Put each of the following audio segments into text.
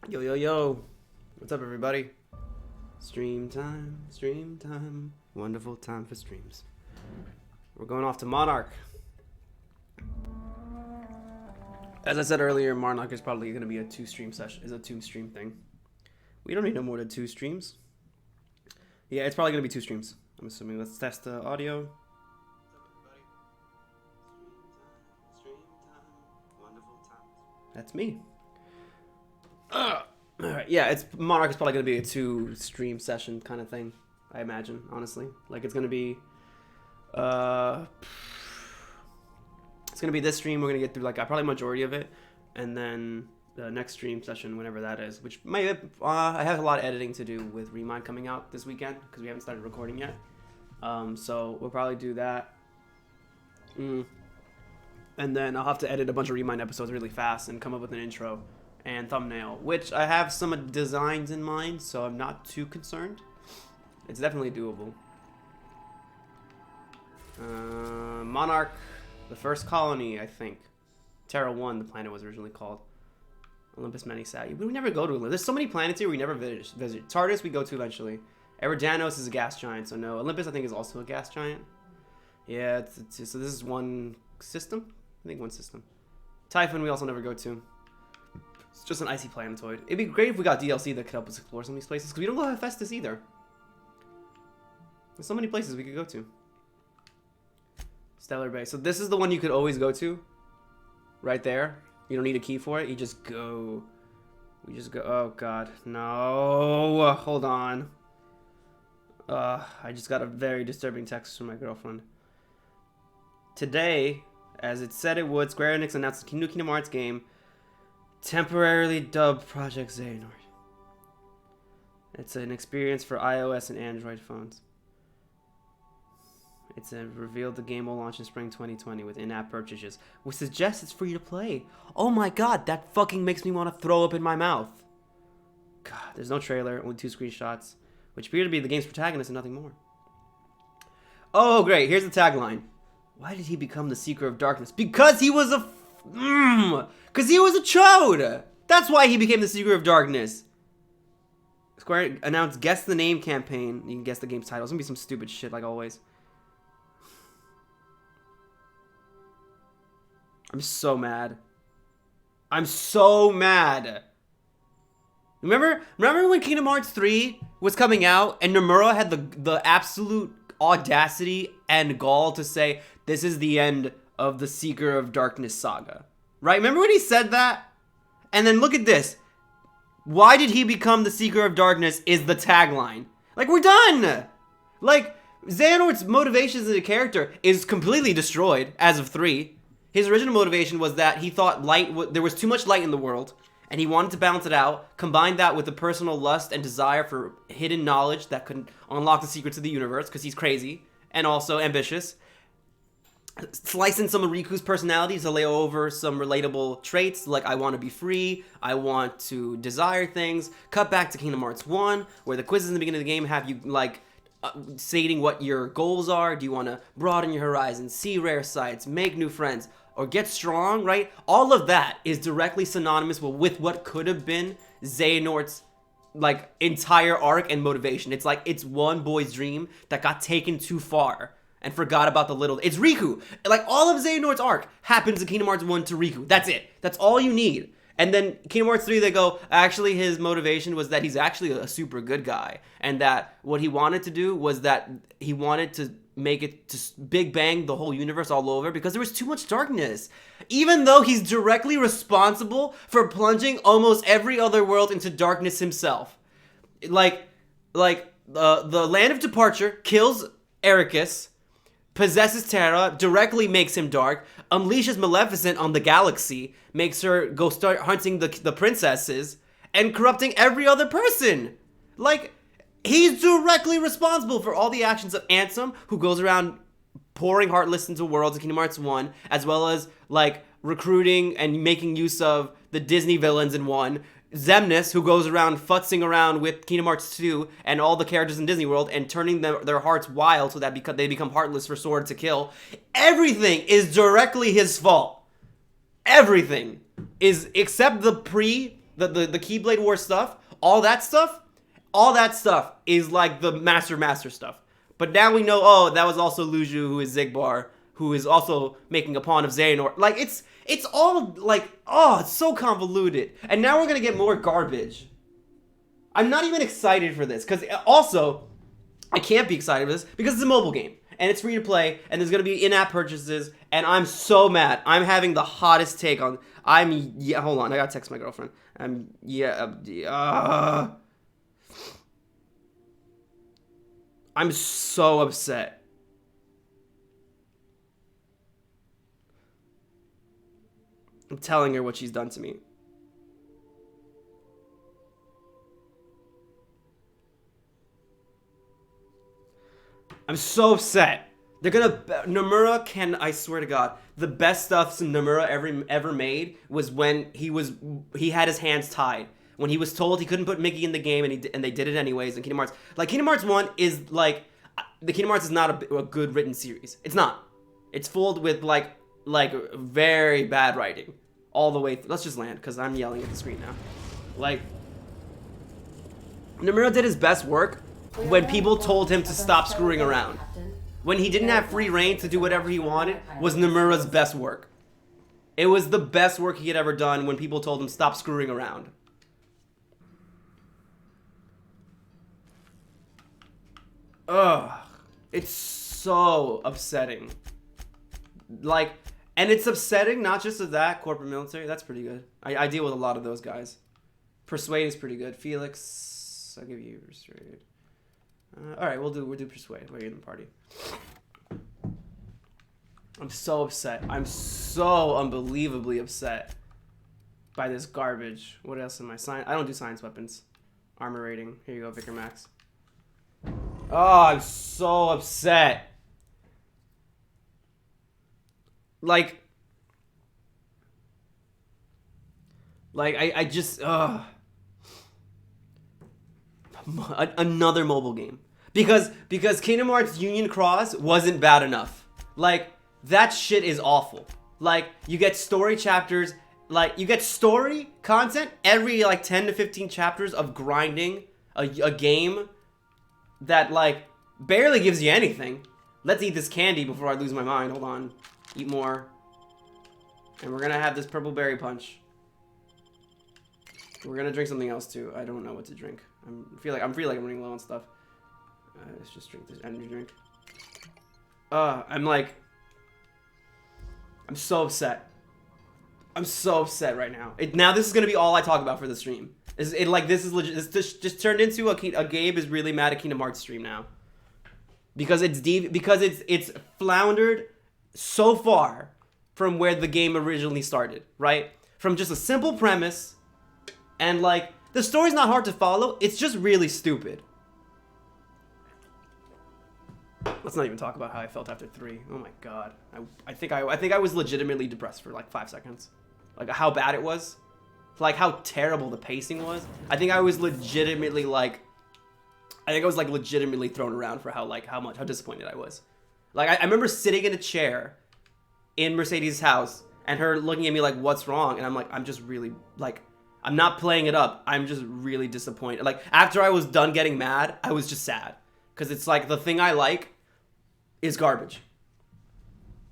Yo, yo, yo. What's up, everybody? Stream time. Wonderful time for streams. We're going off to Monarch. As I said earlier, Monarch is probably going to be a two-stream session. Is a two-stream thing. We don't need no more than 2 streams. Yeah, it's probably going to be 2 streams. I'm assuming. Let's test the audio. What's up, everybody? Stream time. Wonderful times. That's me. Alright, yeah, Monarch is probably gonna be a 2-stream session kind of thing, I imagine, honestly. Like it's gonna be this stream, we're gonna get through like probably majority of it, and then the next stream session, whenever that is, which might I have a lot of editing to do with Remind coming out this weekend because we haven't started recording yet. So we'll probably do that. And then I'll have to edit a bunch of Remind episodes really fast and come up with an intro and thumbnail, which I have some designs in mind, so I'm not too concerned. It's definitely doable. Monarch, the first colony, I think. Terra 1, the planet was originally called. Olympus Manisati. But we never go to Olympus. There's so many planets here we never visit. Tardis we go to eventually. Eridanos is a gas giant, so no. Olympus I think is also a gas giant. Yeah, so this is one system? I think one system. Typhon we also never go to. It's just an icy planetoid. It'd be great if we got DLC that could help us explore some of these places, because we don't go to Hephaestus either. There's so many places we could go to. Stellar Bay. So this is the one you could always go to. Right there. You don't need a key for it. You just go. We just go. Oh, God. No. Hold on. I just got a very disturbing text from my girlfriend. Today, as it said it would, Square Enix announced a new Kingdom Hearts game temporarily dubbed Project Xehanort. It's an experience for iOS and Android phones. It's revealed the game will launch in spring 2020 with in-app purchases, which suggests it's free to play. Oh my god, that fucking makes me want to throw up in my mouth. God, there's no trailer, only 2 screenshots, which appear to be the game's protagonist and nothing more. Oh, great, here's the tagline. Why did he become the Seeker of Darkness? Because he was a because he was a chode! That's why he became the Seeker of Darkness. Square announced Guess the Name campaign. You can guess the game's title. It's gonna be some stupid shit like always. I'm so mad. I'm so mad. Remember when Kingdom Hearts 3 was coming out and Nomura had the absolute audacity and gall to say, this is the end of the Seeker of Darkness saga? Right? Remember when he said that? And then look at this. Why did he become the Seeker of Darkness is the tagline. Like, we're done! Like, Xehanort's motivations as a character is completely destroyed as of 3. His original motivation was that he thought there was too much light in the world, and he wanted to balance it out, combine that with the personal lust and desire for hidden knowledge that could unlock the secrets of the universe, because he's crazy, and also ambitious. Slice in some of Riku's personality to lay over some relatable traits, like I want to be free, I want to desire things. Cut back to Kingdom Hearts 1, where the quizzes in the beginning of the game have you, like, stating what your goals are. Do you want to broaden your horizons, see rare sights, make new friends, or get strong, right? All of that is directly synonymous with what could have been Xehanort's, like, entire arc and motivation. It's like, it's one boy's dream that got taken too far and forgot about the little. It's Riku. Like, all of Xehanort's arc happens in Kingdom Hearts 1 to Riku. That's it. That's all you need. And then Kingdom Hearts 3, they go, actually, his motivation was that he's actually a super good guy. And that what he wanted to do was that he wanted to make it just Big Bang the whole universe all over because there was too much darkness. Even though he's directly responsible for plunging almost every other world into darkness himself. Like the Land of Departure kills Ericus, possesses Terra, directly makes him dark, unleashes Maleficent on the galaxy, makes her go start hunting the princesses, and corrupting every other person. Like, he's directly responsible for all the actions of Ansem, who goes around pouring Heartless into worlds in Kingdom Hearts 1, as well as, like, recruiting and making use of the Disney villains in 1, Xemnas, who goes around futzing around with Kingdom Hearts 2 and all the characters in Disney World and turning their hearts wild so that they become heartless for Sword to kill. Everything is directly his fault. Everything is, except the the Keyblade War stuff, all that stuff is like the master stuff. But now we know, oh, that was also Luju, who is Zigbar, who is also making a pawn of Xehanort. Like, it's all, like, oh, it's so convoluted. And now we're gonna get more garbage. I'm not even excited for this, because also, I can't be excited for this, because it's a mobile game. And it's free to play, and there's gonna be in-app purchases, and I'm so mad. I'm having the hottest take on, yeah, hold on, I gotta text my girlfriend. I'm so upset. I'm telling her what she's done to me. I'm so upset. They're gonna... Nomura can... I swear to God. The best stuff Nomura ever made was when he had his hands tied. When he was told he couldn't put Mickey in the game, and they did it anyways in Kingdom Hearts. Like, Kingdom Hearts 1 is, like... The Kingdom Hearts is not a good written series. It's not. It's filled with, like very bad writing. All the way... Let's just land, because I'm yelling at the screen now. Like... Nomura did his best work when people told him to stop screwing around. When he didn't have free reign to do whatever he wanted, was Nomura's best work. It was the best work he had ever done when people told him stop screwing around. Ugh. It's so upsetting. Like, and it's upsetting not just of that, corporate military, that's pretty good. I deal with a lot of those guys. Persuade is pretty good. Felix, I'll give you Persuade. Alright, we'll do Persuade while you're in the party. I'm so upset. I'm so unbelievably upset by this garbage. What else am I? I don't do science weapons. Armor rating. Here you go, Vicar Max. Oh, I'm so upset. Like I just, another mobile game. Because Kingdom Hearts Union Cross wasn't bad enough. Like, that shit is awful. Like, you get story chapters, like, you get story content every, like, 10 to 15 chapters of grinding a game that, like, barely gives you anything. Let's eat this candy before I lose my mind. Hold on. Eat more. And we're gonna have this purple berry punch. We're gonna drink something else, too. I don't know what to drink. I feel like I'm running low on stuff. Let's just drink this energy drink. I'm so upset. I'm so upset right now. Now this is gonna be all I talk about for the stream. This is legit. This just turned into a Gabe is really mad at Kingdom Hearts stream now. Because it's floundered so far from where the game originally started, right? From just a simple premise, and like the story's not hard to follow. It's just really stupid. Let's not even talk about how I felt after 3. Oh my god. I think I was legitimately depressed for like 5 seconds. Like how bad it was. Like how terrible the pacing was. I think I was legitimately legitimately thrown around for how disappointed I was. Like I remember sitting in a chair in Mercedes' house and her looking at me like, what's wrong? And I'm like, I'm just really like, I'm not playing it up. I'm just really disappointed. Like after I was done getting mad, I was just sad. Cause it's like the thing I like is garbage.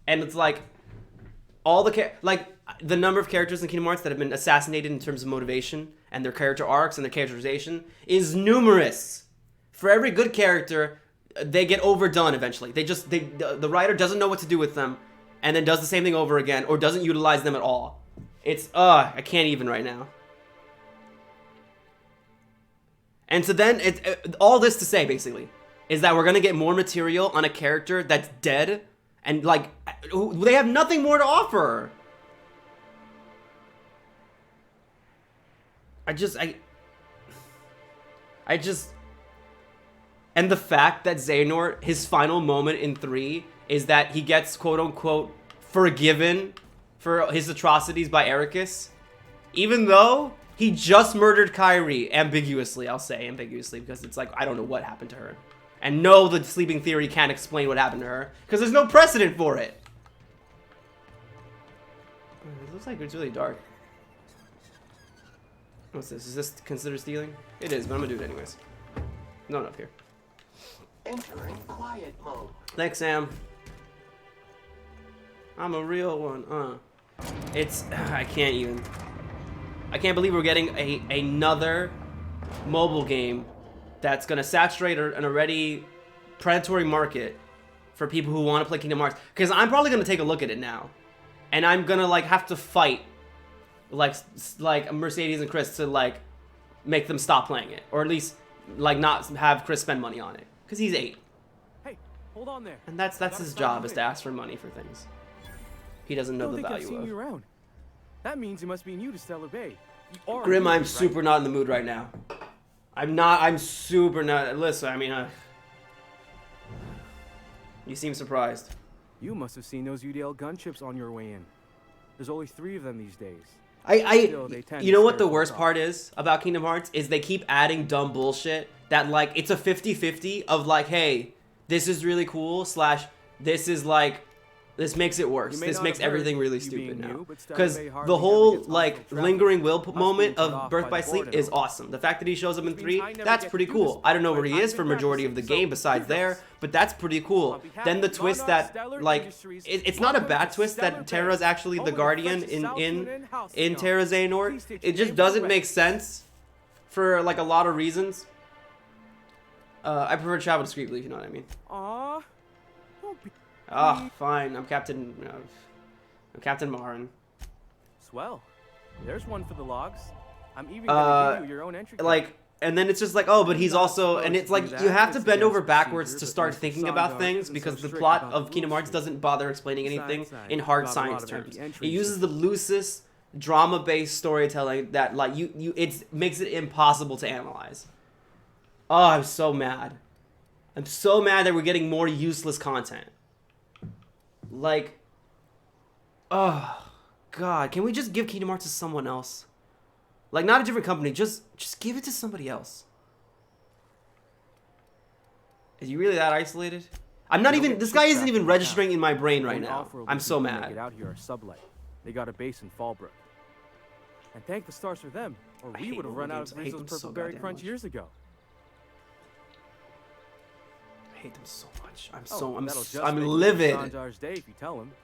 And it's like all the number of characters in Kingdom Hearts that have been assassinated in terms of motivation and their character arcs and their characterization is numerous. For every good character, they get overdone eventually. The writer doesn't know what to do with them and then does the same thing over again or doesn't utilize them at all. It's, I can't even right now. And so then, all this to say, basically, is that we're going to get more material on a character that's dead and, like, they have nothing more to offer. And the fact that Xehanort, his final moment in 3, is that he gets, quote-unquote, forgiven for his atrocities by Ericus, even though he just murdered Kairi, ambiguously, I'll say ambiguously, because it's like, I don't know what happened to her. And no, the sleeping theory can't explain what happened to her, because there's no precedent for it. It looks like it's really dark. What's this? Is this considered stealing? It is, but I'm gonna do it anyways. Not up here. Entering quiet mode. Thanks, Sam. I'm a real one, It's I can't believe we're getting another mobile game that's gonna saturate an already predatory market for people who want to play Kingdom Hearts. Because I'm probably gonna take a look at it now, and I'm gonna like have to fight like Mercedes and Chris to like make them stop playing it, or at least like not have Chris spend money on it, because he's 8. Hey, hold on there. And that's his job, is to ask for money for things he doesn't know the value I've seen of. you around. That means it must be new to Stellar Bay. You are Grim, new, I'm right? super not in the mood right now. I'm super not. Listen, I mean, you seem surprised. You must have seen those UDL gunchips on your way in. There's only 3 of them these days. You know what the worst part is about Kingdom Hearts? Is they keep adding dumb bullshit that, like, it's a 50-50 of, like, hey, this is really cool, / this is, like, this makes it worse. This makes everything really stupid now. Because the whole, like, lingering will moment of Birth by Sleep is awesome. The fact that he shows up in 3, that's pretty cool. I don't know where he is for majority of the game besides there, but that's pretty cool. Then the twist that, like, it's not a bad twist that Terra's actually the Guardian in Terra Xehanort. It just doesn't make sense for, like, a lot of reasons. I prefer to travel discreetly, if you know what I mean. Aww. Don't be... Ah, fine. I'm Captain Marin. Swell. There's one for the logs. I'm even gonna give you your own entry card. Like, and then it's just like, oh, but he's also, and it's like you have to bend over backwards to start thinking about things, because the plot of Kingdom Hearts doesn't bother explaining anything in hard science terms. It uses the loosest drama-based storytelling that, like, it makes it impossible to analyze. Oh, I'm so mad. I'm so mad that we're getting more useless content. Like, oh, God, can we just give Kingdom Hearts to someone else? Like, not a different company, just give it to somebody else. Is he really that isolated? I'm not even, this guy isn't even registering in my brain right now. I'm so mad. Get out here are Sublight. They got a base in Fallbrook. And thank the stars for them, or we would have run out of Rizzo's Purple Berry Crunch years ago. I hate them so much. I'm livid.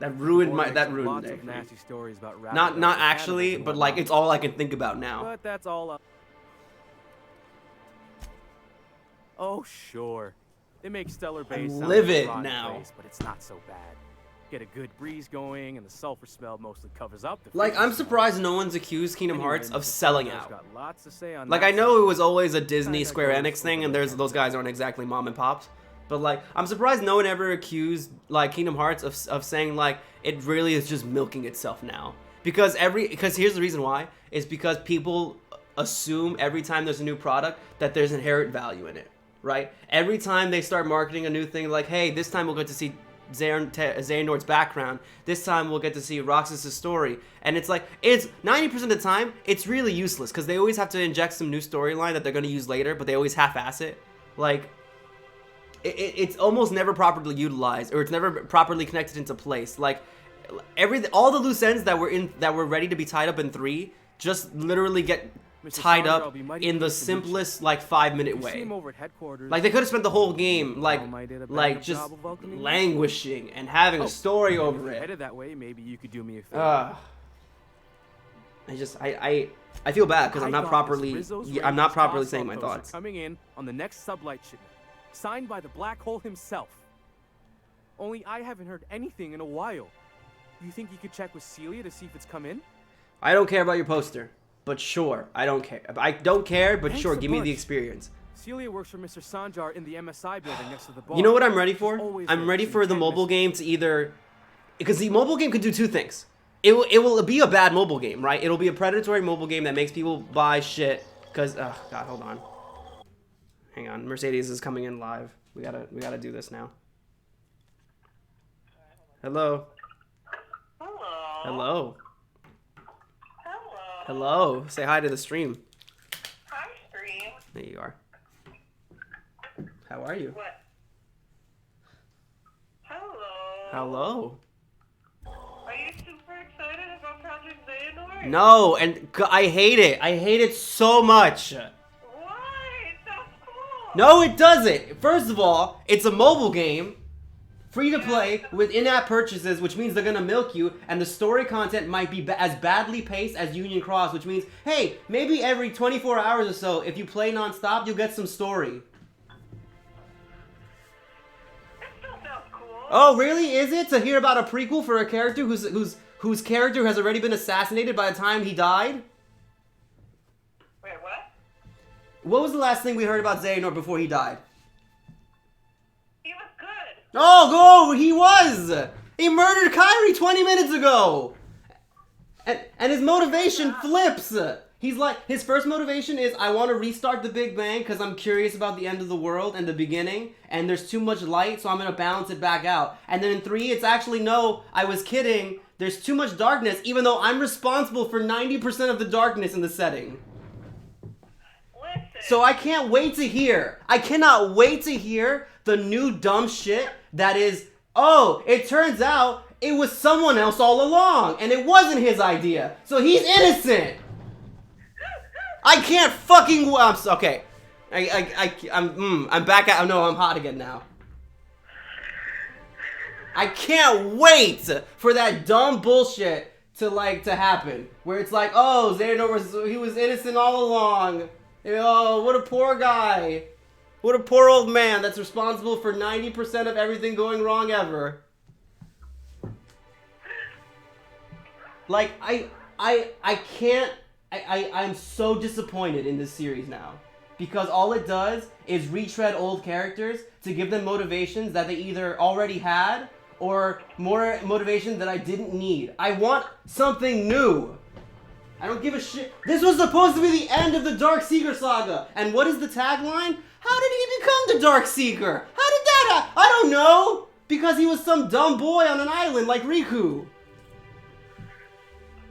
That ruined the day. Nasty stories about not actually, but like it's all I can think about now. But that's all up. Oh sure, they make Stellar Bay sound livid like a now. place, but it's not so bad. Get a good breeze going, and the sulfur smell mostly covers up the. Like, I'm surprised no one's accused Kingdom Hearts of selling out. Like, I know it was always a Disney Square Enix thing, and those guys aren't exactly mom and pops. But, like, I'm surprised no one ever accused, like, Kingdom Hearts of saying, like, it really is just milking itself now. Because here's the reason why. Is because people assume every time there's a new product that there's inherent value in it, right? Every time they start marketing a new thing, like, hey, this time we'll get to see Xehanort's background. This time we'll get to see Roxas' story. And it's like, it's 90% of the time, it's really useless. Because they always have to inject some new storyline that they're going to use later, but they always half-ass it. Like... It's almost never properly utilized, or it's never properly connected into place. Like all the loose ends that were ready to be tied up in 3 just literally get tied up in the simplest, like, 5-minute way. Like, they could have spent the whole game like just languishing and having a story over it. Headed that way, maybe you could do me a favor. I feel bad because I'm not properly saying my thoughts. Coming in on the next Sublight shipment. Signed by the Black Hole himself. Only I haven't heard anything in a while. You think you could check with Celia to see if it's come in? I don't care about your poster, but sure, I don't care. I don't care, but Thanks sure, give me bunch. the experience. Celia works for Mr. Sanjar in the MSI building next to the bar. You know what I'm ready for? I'm ready for the mobile game to either... Because the mobile game could do 2 things. It will be a bad mobile game, right? It'll be a predatory mobile game that makes people buy shit. Because, oh, God, hold on. Hang on, Mercedes is coming in live. We gotta do this now. Hello. Hello. Hello. Hello. Hello. Say hi to the stream. Hi, stream. There you are. How are you? What? Hello. Hello. Are you super excited about Project Xehanort? No, and I hate it. I hate it so much. Why? It sounds cool. No, it doesn't. First of all, it's a mobile game, free to play, with in-app purchases, which means they're gonna milk you, and the story content might be as badly paced as Union Cross, which means, hey, maybe every 24 hours or so, if you play non-stop, you'll get some story. It still sounds cool. Oh, really? Is it? To hear about a prequel for a character whose character has already been assassinated by the time he died? Wait, what? What was the last thing we heard about Xehanort before he died? He was good. Oh, he was! He murdered Kyrie 20 minutes ago! And his motivation flips! He's like, his first motivation is, I want to restart the Big Bang because I'm curious about the end of the world and the beginning, and there's too much light, so I'm going to balance it back out. And then in 3, it's actually, no, I was kidding, there's too much darkness, even though I'm responsible for 90% of the darkness in the setting. Listen. So I can't wait to hear. I cannot wait to hear the new dumb shit that is, oh, it turns out it was someone else all along, and it wasn't his idea, so he's innocent. I can't fucking. Okay, I'm back at. No, I'm hot again now. I can't wait for that dumb bullshit to happen, where it's like, oh, Xehanort was innocent all along. Oh, what a poor guy. What a poor old man that's responsible for 90% of everything going wrong ever. Like, I can't, I'm so disappointed in this series now. Because all it does is retread old characters to give them motivations that they either already had or more motivation that I didn't need. I want something new. I don't give a shit. This was supposed to be the end of the Dark Seeker saga. And what is the tagline? How did he become the Dark Seeker? How did that happen? I don't know. Because he was some dumb boy on an island like Riku.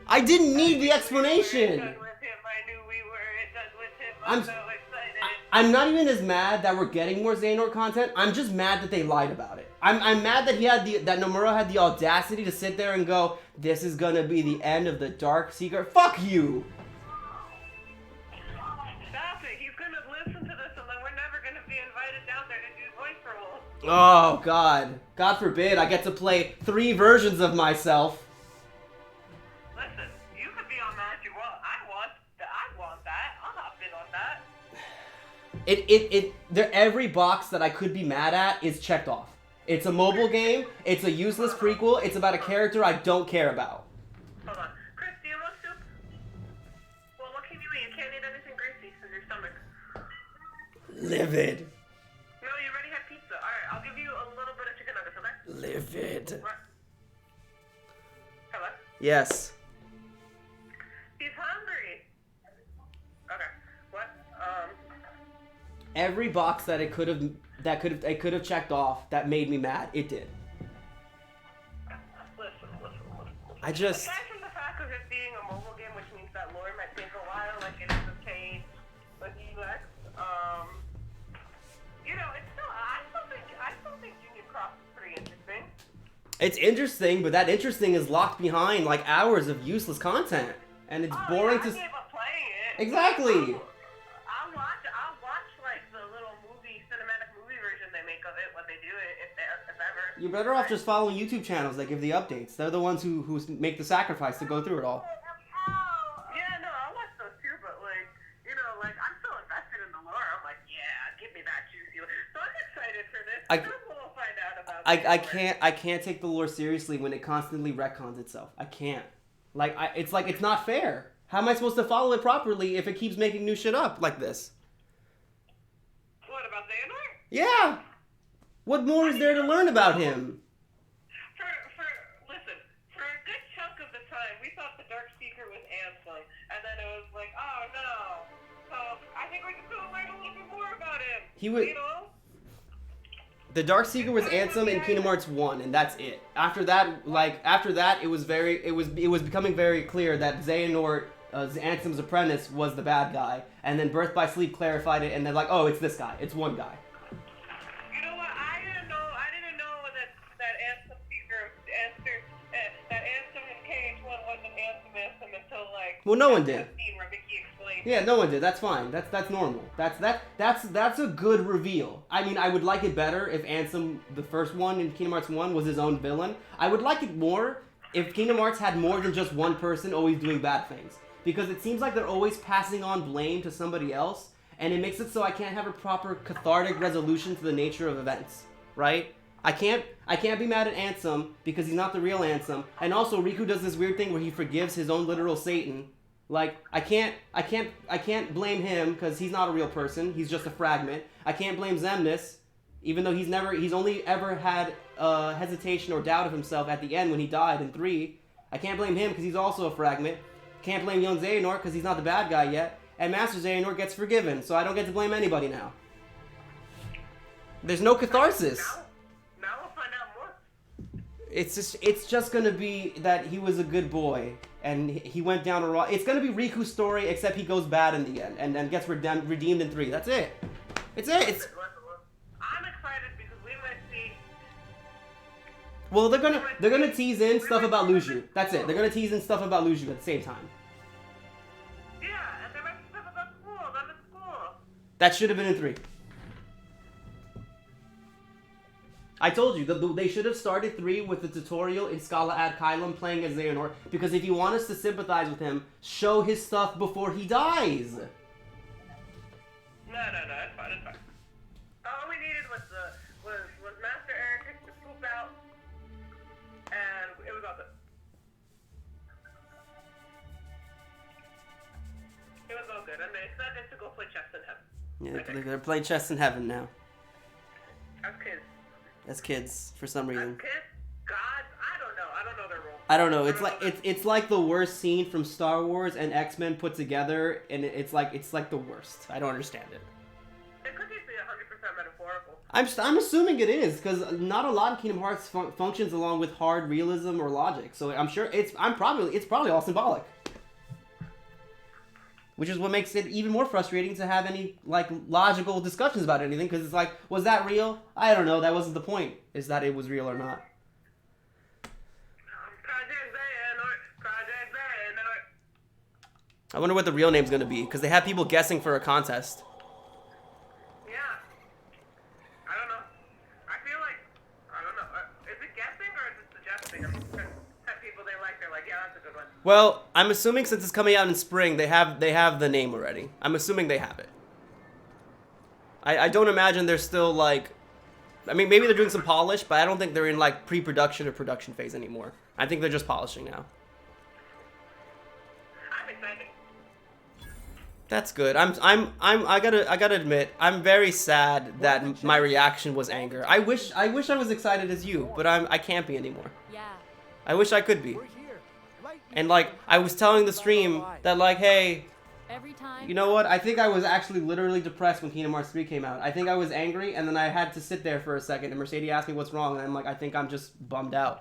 I didn't need the explanation. Done with him. I knew we were done with him. I'm so excited. I'm not even as mad that we're getting more Xehanort content. I'm just mad that they lied about it. I'm mad that that Nomura had the audacity to sit there and go, this is gonna be the end of the Dark Seeker. Fuck you! Stop it. He's gonna listen to this and then we're never gonna be invited down there to do voice roles. Oh, God. God forbid I get to play 3 versions of myself. Listen, you could be on that if you want. I want that. I'll hop in on that. Every box that I could be mad at is checked off. It's a mobile game, it's a useless prequel, it's about a character I don't care about. Hold on. Chris, do you want soup? Well, what can you eat? You can't eat anything greasy in your stomach. Livid. No, you already had pizza. Alright, I'll give you a little bit of chicken nuggets, okay? Livid. What? Hello? Yes. He's hungry. Okay. What? Every box that it could have checked off that made me mad, it did. Listen. I just. Aside from the fact of it being a mobile game, which means that lore might take a while, like it is with Cage, with UX, you know, it's still, I still think Union Cross is pretty interesting. It's interesting, but that interesting is locked behind like hours of useless content, and it's boring to. I gave up playing it. Exactly. I'll watch like the little cinematic movie version they make of it when they do it, if ever. You're better off just following YouTube channels that give the updates. They're the ones who make the sacrifice to go through it all. Yeah, no, I watch those too, but like, you know, like I'm so invested in the lore. I'm like, yeah, give me that juicy. So I'm excited for this. We'll find out about. I can't take the lore seriously when it constantly retcons itself. I can't. It's not fair. How am I supposed to follow it properly if it keeps making new shit up like this? What about Xehanort? Yeah. What more is there to learn about him? Listen, for a good chunk of the time, we thought the Dark Seeker was Ansem, and then it was like, oh no. So I think we can still learn a little bit more about him. He was. You know? The Dark Seeker was Ansem in Kingdom Hearts 1, and that's it. After that, it was becoming very clear that Xehanort, Ansem's apprentice, was the bad guy, and then Birth by Sleep clarified it, and then like, oh, it's this guy. It's one guy. You know what? I didn't know that Ansem Seeker, that Ansem in KH1 wasn't Ansem until like Well, no one did. Scene where Mickey explained. Yeah, no one did. That's fine. That's normal. That's a good reveal. I mean, I would like it better if Ansem, the first one in Kingdom Hearts 1, was his own villain. I would like it more if Kingdom Hearts had more than just one person always doing bad things. Because it seems like they're always passing on blame to somebody else, and it makes it so I can't have a proper cathartic resolution to the nature of events, right? I can't be mad at Ansem because he's not the real Ansem, and also Riku does this weird thing where he forgives his own literal Satan. Like, I can't blame him because he's not a real person, he's just a fragment. I can't blame Xemnas, even though he's only ever had hesitation or doubt of himself at the end when he died in 3. I can't blame him because he's also a fragment. Can't blame young Xehanort because he's not the bad guy yet. And Master Xehanort gets forgiven, so I don't get to blame anybody now. There's no catharsis. Now we'll find out more. It's just gonna be that he was a good boy and he went down a rock. It's gonna be Riku's story, except he goes bad in the end and then gets redeemed in 3. That's it. It's it. I'm excited because we might see. Well, they're gonna tease in stuff about Luju. That's it. They're gonna tease in stuff about Luju at the same time. Yeah, and there might be stuff about school. Them in school. That should have been in 3. I told you, they should have started 3 with the tutorial in Scala ad Kylum playing as Xehanort, because if you want us to sympathize with him, show his stuff before he dies. No, it's fine. All we needed was Master Eric to poop out, and it was all good. It was all good, and they said to go play chess in heaven. Yeah, they're playing chess in heaven now. As kids. As kids, for some reason. As kids? Gods? I don't know their role. I don't know. It's like the worst scene from Star Wars and X-Men put together, and it's like the worst. I don't understand it. It could just be 100% metaphorical. I'm assuming it is, because not a lot of Kingdom Hearts functions along with hard realism or logic. So I'm sure it's probably all symbolic. Which is what makes it even more frustrating to have any, like, logical discussions about anything, because it's like, was that real? I don't know, that wasn't the point, is that it was real or not. Project Xehanort. I wonder what the real name's gonna be, because they have people guessing for a contest. Yeah. I don't know. I don't know. Is it guessing or is it suggesting? I mean, people they like, they're like, yeah, that's a good one. Well, I'm assuming since it's coming out in spring, they have the name already. I'm assuming they have it. I don't imagine they're still like, I mean, maybe they're doing some polish, but I don't think they're in like pre-production or production phase anymore. I think they're just polishing now. I'm excited. That's good. I gotta admit, I'm very sad that my reaction was anger. I wish I was excited as you, but I can't be anymore. Yeah. I wish I could be. We're here. Right And like, I was telling the stream that like, hey, Every time. you know what? I think I was actually literally depressed when Kingdom Hearts 3 came out. I think I was angry, and then I had to sit there for a second, and Mercedes asked me what's wrong, and I'm like, I think I'm just bummed out.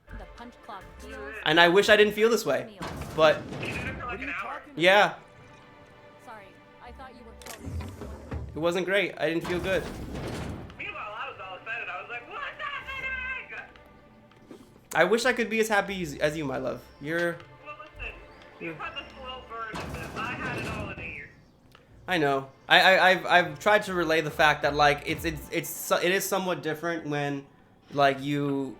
The punch clock feels And I wish I didn't feel this way. meal. But, You did it for like an hour. yeah, Sorry, I thought you were close. it wasn't great. I didn't feel good. Meanwhile, I was all excited. I was like, what's happening? I wish I could be as happy as you, my love. You're... Well, listen. You've had the slow burn of this. I had it all in a year. I know. I've tried to relay the fact that like it is somewhat different when like you're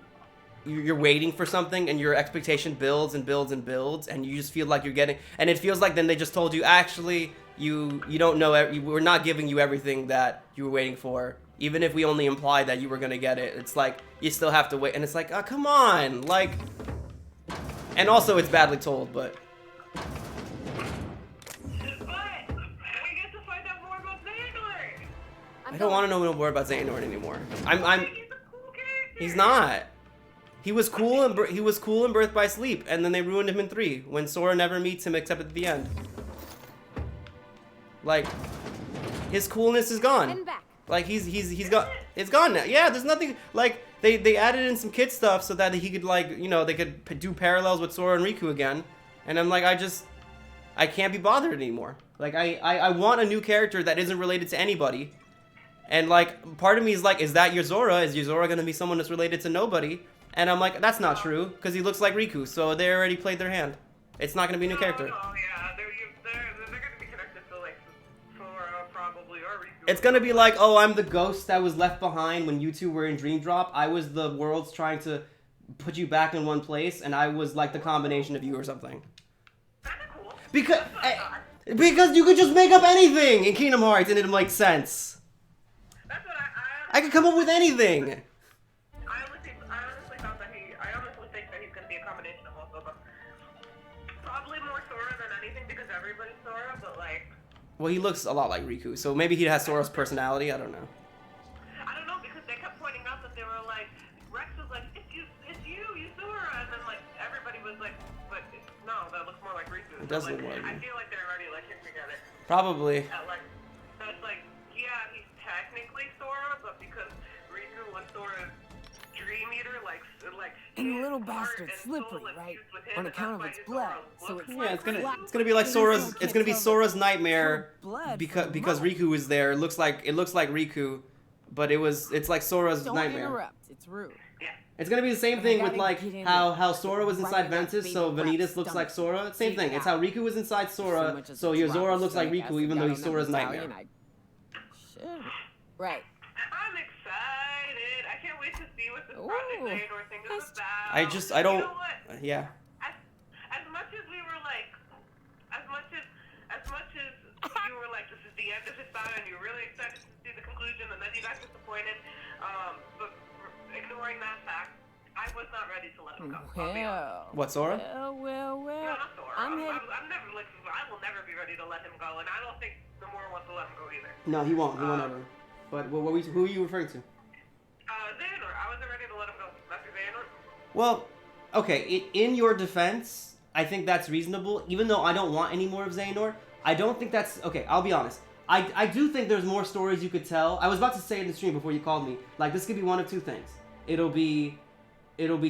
waiting for something and your expectation builds and builds and builds and you just feel like you're getting, and it feels like then they just told you actually you don't know, we're not giving you everything that you were waiting for, even if we only implied that you were gonna get it. It's like you still have to wait, and it's like, oh, come on, like. And also it's badly told, but. But we get to find out more about Xehanort. I don't want to know no more about Xehanort anymore. He's a cool character. He's not. He was cool in Birth by Sleep, and then they ruined him in 3 when Sora never meets him except at the end. Like, his coolness is gone. And back. Like he's got, it's gone now. Yeah, there's nothing, like they added in some kid stuff so that he could, like, you know, they could do parallels with Sora and Riku again. And I'm like, I can't be bothered anymore. Like I want a new character that isn't related to anybody. And like part of me is like, is that Yozora? Is Yozora gonna be someone that's related to nobody? And I'm like, that's not true, because he looks like Riku, so they already played their hand. It's not gonna be a new character. No, yeah, they're gonna be connected to like Sora probably or Riku. It's gonna be like, oh, I'm the ghost that was left behind when you two were in Dream Drop. I was the worlds trying to put you back in one place, and I was like the combination of you or something. Kinda cool. Because you could just make up anything in Kingdom Hearts and it'd make sense. That's what I could come up with anything. I honestly think that he's gonna be a combination of both of them. Probably more Sora than anything because everybody's Sora, but like. Well, he looks a lot like Riku, so maybe he has Sora's personality. I don't know. I don't know because they kept pointing out that they were like, Rex was like, it's you, Sora, and then like everybody was like, but no, that looks more like Riku. It does so, look more like I Riku. feel like they're already like hit together. Probably. Like, that's like, yeah, he's technically Sora, but because Riku was Sora's Dream Eater, like And the his little heart bastard's and soul slippery, is right? fused with him, On and account that's of its why his blood, aura so looks it's Yeah, like Riku. it's gonna be like Sora's. It's gonna be Sora's nightmare blood because Riku is there. It looks like Riku, but it's like Sora's Don't nightmare. interrupt. It's rude. It's gonna be the same I thing gotta with like get in how Sora was right inside in that Ventus, so baby Vanitas rat's looks like stomach. Sora. Same thing. Figure It's how out. Riku was inside Sora, much as so a drop Yozora of looks like stomach Riku, acid even though got he's on that Sora's medallion, nightmare. Should. Right. I'm excited. I can't wait to see what this Project Ooh, Xehanort thing is that's- about. I don't. You know what? Yeah. As much as we were like, as much as you were like, this is the end of his saga, and you're really excited to see the conclusion, and then you got disappointed. But ignoring that fact, I was not ready to let him go. I'll be honest. Well. What, Sora? Well. No, not Sora. I'm headed. I'm never like, I will never be ready to let him go, and I don't think Nomura wants to let him go either. No, he won't. He won't ever. But who are you referring to? Xehanort, I wasn't ready to let him go. Master Xehanort. Well, okay. In your defense, I think that's reasonable. Even though I don't want any more of Xehanort, I don't think that's okay. I'll be honest. I do think there's more stories you could tell. I was about to say in the stream before you called me. Like, this could be one of two things. It'll be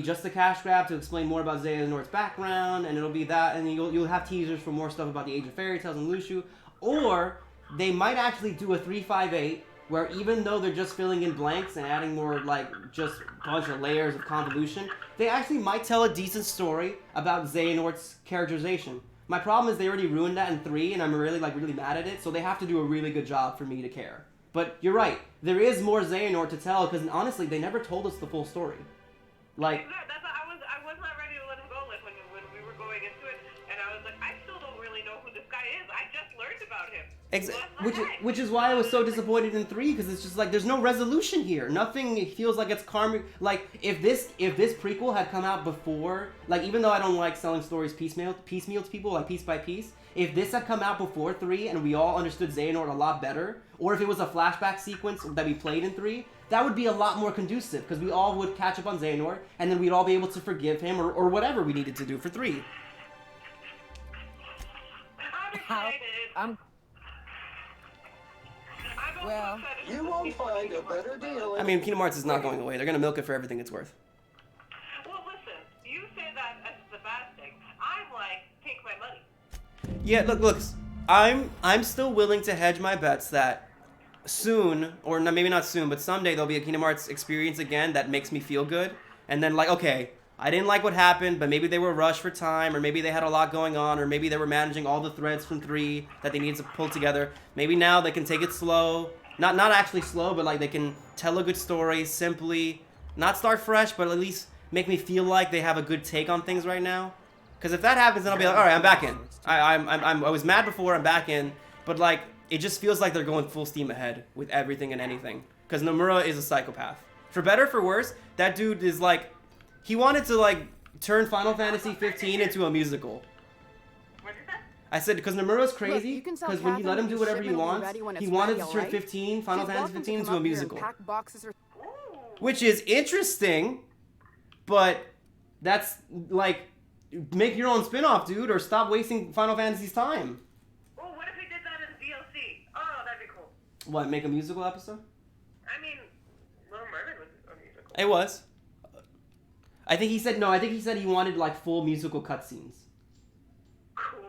just a cash grab to explain more about Xehanort's background, and it'll be that, and you'll have teasers for more stuff about the Age of Fairy Tales and Lushu, or they might actually do a 358 where even though they're just filling in blanks and adding more like just a bunch of layers of convolution, they actually might tell a decent story about Xehanort's characterization. My problem is they already ruined that in 3, and I'm really mad at it, so they have to do a really good job for me to care. But you're right, there is more Xehanort to tell, because honestly, they never told us the full story. Like, That's I was not ready to let him go. Like when we were going into it, and I was like, I still don't really know who this guy is. I just learned about him. which is why I was so disappointed in 3, because it's just like there's no resolution here. Nothing feels like it's karmic. Like if this prequel had come out before, like even though I don't like selling stories piecemeal to people, like piece by piece, if this had come out before 3 and we all understood Xehanort a lot better, or if it was a flashback sequence that we played in 3, that would be a lot more conducive, because we all would catch up on Xehanort, and then we'd all be able to forgive him, or whatever we needed to do for 3. I'm excited. I'm I'm well. also excited You to won't see what find a Kingdom Hearts better is about. deal. I mean, Kingdom Hearts is not going away. They're gonna milk it for everything it's worth. Well, listen, you say that as the bad thing. I'm like, take my money. Yeah, look, I'm still willing to hedge my bets that soon, or maybe not soon, but someday there'll be a Kingdom Hearts experience again that makes me feel good. And then like, okay, I didn't like what happened, but maybe they were rushed for time, or maybe they had a lot going on, or maybe they were managing all the threads from 3 that they needed to pull together. Maybe now they can take it slow. Not actually slow, but like they can tell a good story simply, not start fresh, but at least make me feel like they have a good take on things right now. Because if that happens, then I'll be like, all right, I'm back in. I was mad before, I'm back in, but like it just feels like they're going full steam ahead with everything and anything. Because Nomura is a psychopath. For better or for worse, that dude is like, he wanted to like turn Final Fantasy 15 into a musical. What did you say? I said because Nomura's crazy. you can sell Because when you let him Catherine, do whatever he shipment will be wants, ready when he it's wanted ready, to turn alright? 15 Final She's Fantasy welcome to 15 come into a up here and musical. pack boxes or Which is interesting, but that's like, make your own spin-off, dude, or stop wasting Final Fantasy's time. Well, what if he did that in DLC? Oh, that'd be cool. What, make a musical episode? I mean, Little Mermaid was a musical. It was. I think he said he wanted like full musical cutscenes. Cool.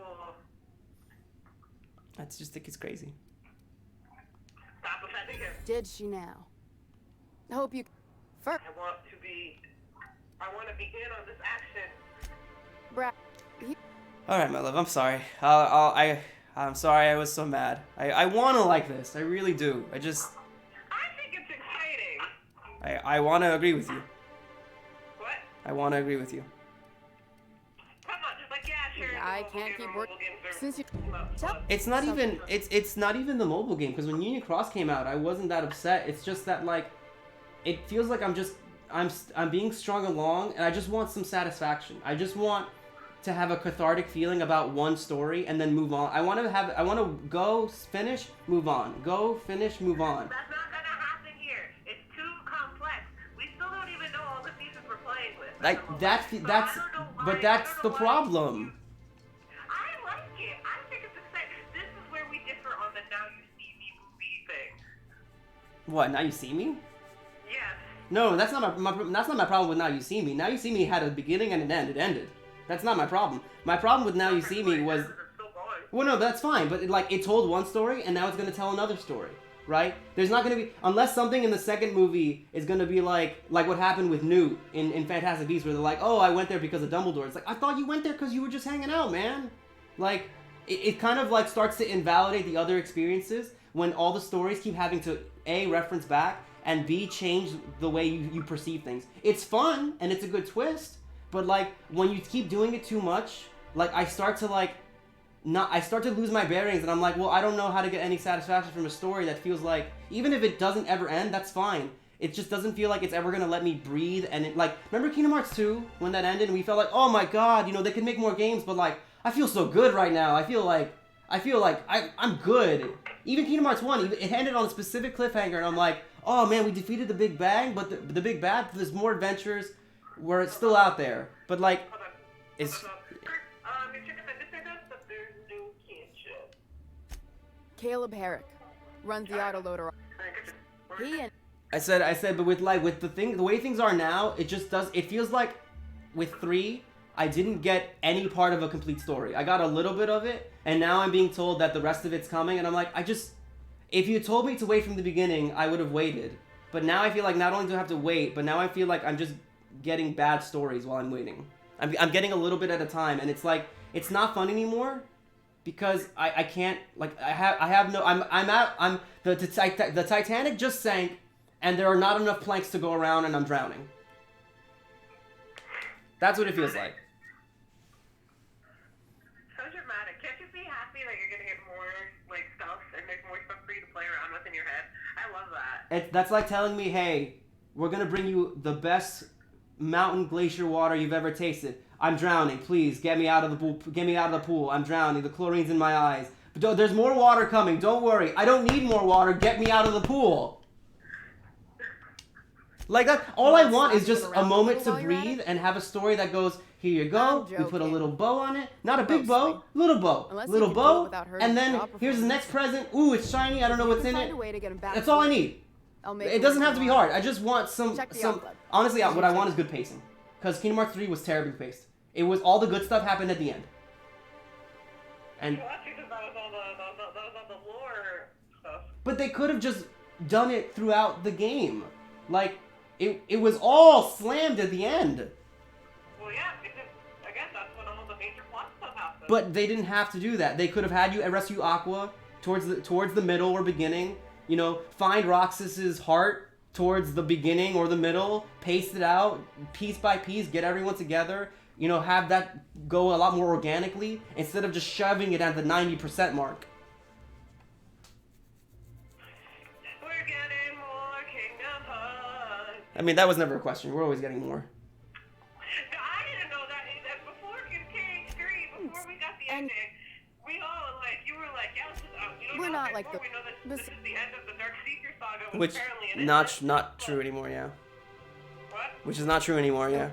I just think it's crazy. Stop offending him. did she now? I hope you first, I want to be in on this action. Brad. All right, my love. I'm sorry. I'm sorry. I was so mad. I want to like this. I really do. I think it's exciting. I want to agree with you. What? I want to agree with you. Come on, like, yeah, sure. Yeah, the I mobile can't game keep or working mobile games are since you. slow. It's not Something. even it's not even the mobile game, because when Union Cross came out, I wasn't that upset. It's just that, like, it feels like I'm being strung along, and I just want some satisfaction. I just want to have a cathartic feeling about one story and then move on. I want to go finish, move on. Go finish, move on. That's not gonna happen here. It's too complex. We still don't even know all the pieces we're playing with. Like but that's the problem. I like it. I think it's exciting. This is where we differ on the Now You See Me movie thing. What? Now you see me? Yes. No, that's not that's not my problem with Now You See Me. Now You See Me had a beginning and an end. It ended. That's not my problem. My problem with Now You See Me was, It's still going. well, no, that's fine. But it told one story, and now it's gonna tell another story, right? There's not gonna be, unless something in the second movie is gonna be like what happened with Newt in Fantastic Beasts, where they're like, oh, I went there because of Dumbledore. It's like, I thought you went there because you were just hanging out, man. Like, it kind of like starts to invalidate the other experiences when all the stories keep having to A, reference back, and B, change the way you perceive things. It's fun and it's a good twist, but like when you keep doing it too much, like I start to lose my bearings, and I'm like, well, I don't know how to get any satisfaction from a story that feels like, even if it doesn't ever end, that's fine. It just doesn't feel like it's ever gonna let me breathe. And it, like, remember Kingdom Hearts 2 when that ended and we felt like, oh my god, you know, they could make more games, but like I feel so good right now. I feel like I'm good. Even Kingdom Hearts 1, it ended on a specific cliffhanger, and I'm like, oh man, we defeated the Big Bang, but the Big Bad, there's more adventures where it's still out there. But like, Hold on. it's Your chicken said this is but there's no kinship. Caleb Herrick runs the autoloader. He and I said, but with the way things are now, it feels like with 3, I didn't get any part of a complete story. I got a little bit of it, and now I'm being told that the rest of it's coming, and I'm like, if you told me to wait from the beginning, I would have waited. But now I feel like not only do I have to wait, but now I feel like I'm just getting bad stories while I'm waiting. I'm getting a little bit at a time, and it's like, it's not fun anymore, because I can't, like, the Titanic just sank, and there are not enough planks to go around, and I'm drowning. That's what it feels like. So dramatic. Can't you be happy that you're gonna get more like stuff and there's more stuff for you to play around with in your head? I love that. That's like telling me, hey, we're gonna bring you the best mountain glacier water you've ever tasted. I'm drowning. Please get me out of the pool. Get me out of the pool. I'm drowning. The chlorine's in my eyes. But there's more water coming. Don't worry. I don't need more water. Get me out of the pool. Like that. All I want is just a moment to breathe and have a story that goes, here you go. We put a little bow on it. Not a big bow. Little bow. Little bow. And then here's the next present. Ooh, it's shiny. I don't know what's in it. That's all I need. It doesn't have to be hard. I just want some. Honestly, what I want is good pacing. Because Kingdom Hearts 3 was terribly paced. It was all the good stuff happened at the end. And. Well, that's because that was all the lore stuff. But they could have just done it throughout the game. Like, it was all slammed at the end. Well, yeah, because again, that's when all the major plot stuff happened. But they didn't have to do that. They could have had you rescue Aqua towards the middle or beginning. You know, find Roxas's heart towards the beginning or the middle, pace it out piece by piece, get everyone together. You know, have that go a lot more organically instead of just shoving it at the 90% mark. We're getting more Kingdom Hearts. I mean, that was never a question. We're always getting more. I didn't know that before KH3, before we got the ending, we all, like, you were like, yeah, this is out. You don't We're know not this like before. the- We know this is the end of the Dark Seeker saga, Which apparently it not is. not true anymore, yeah. What? Which is not true anymore, yeah.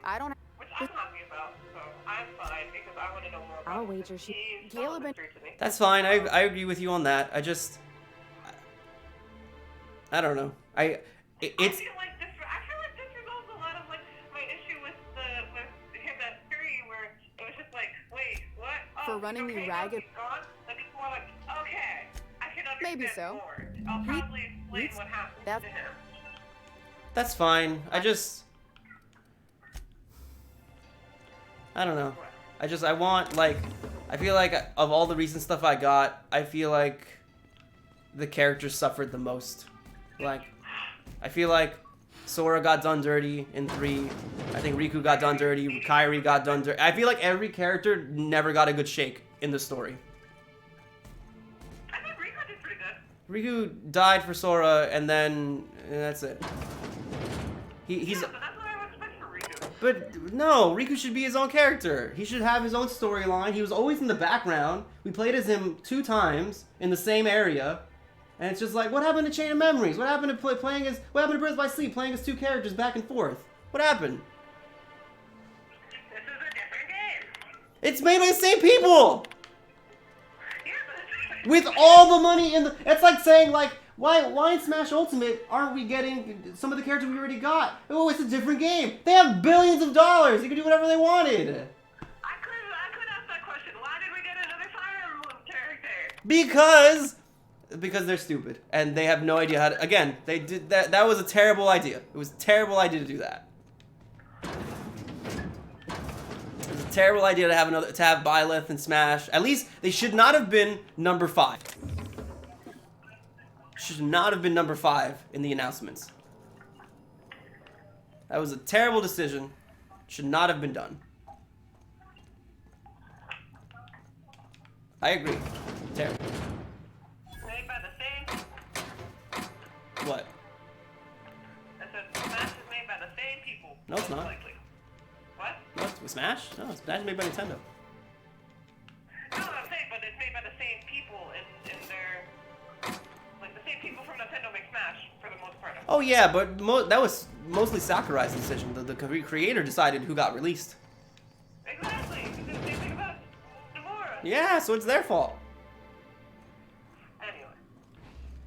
I don't. Which I'm happy about, so I'm fine, because I want to know more about I'll it. wager she. He's Caleb so and mystery to me. That's fine. I agree with you on that. I don't know. I It's feel like this resolves a lot of like my issue with him at 3, where it was just like, wait, what? Oh, For running okay, me now ragged. he's gone? Like it's more like, okay, I can understand Maybe so. more. I'll probably explain what happened that's- to him. that's fine. I don't know. I want, like, I feel like of all the recent stuff I got, I feel like the characters suffered the most. Like, I feel like Sora got done dirty in 3. I think Riku got done dirty. Kairi got done dirty. I feel like every character never got a good shake in the story. I think Riku did pretty good. Riku died for Sora, and then that's it. He's. Yeah, but that's what I would expect for Riku. But no, Riku should be his own character. He should have his own storyline. He was always in the background. We played as him 2 times in the same area. And it's just like, what happened to Chain of Memories? What happened to what happened to Birth by Sleep, playing as 2 characters back and forth? What happened? This is a different game. It's made by the same people! Yeah, but With all the money in the... It's like saying, like, why in Smash Ultimate aren't we getting some of the characters we already got? Oh, it's a different game. They have billions of dollars. They can do whatever they wanted. I could ask that question. Why did we get another Fire Emblem character? Because they're stupid and they have no idea how to. Again, they did that. That was a terrible idea. It was a terrible idea to do that. It was a terrible idea to have Byleth and Smash. At least they should not have been number 5. Should not have been number 5 in the announcements. That was a terrible decision. Should not have been done. I agree. Terrible. Made by the same. What? I said Smash is made by the same people. No, it's not. Likely. What? No, it's Smash? No, Smash is made by Nintendo. No, I'm saying, but it's made by the same people in their. Like, the same people from Nintendo make Smash for the most part. Oh yeah, but that was mostly Sakurai's decision. The creator decided who got released. Exactly. It's the same thing about Nomura. Yeah, so it's their fault. Anyway.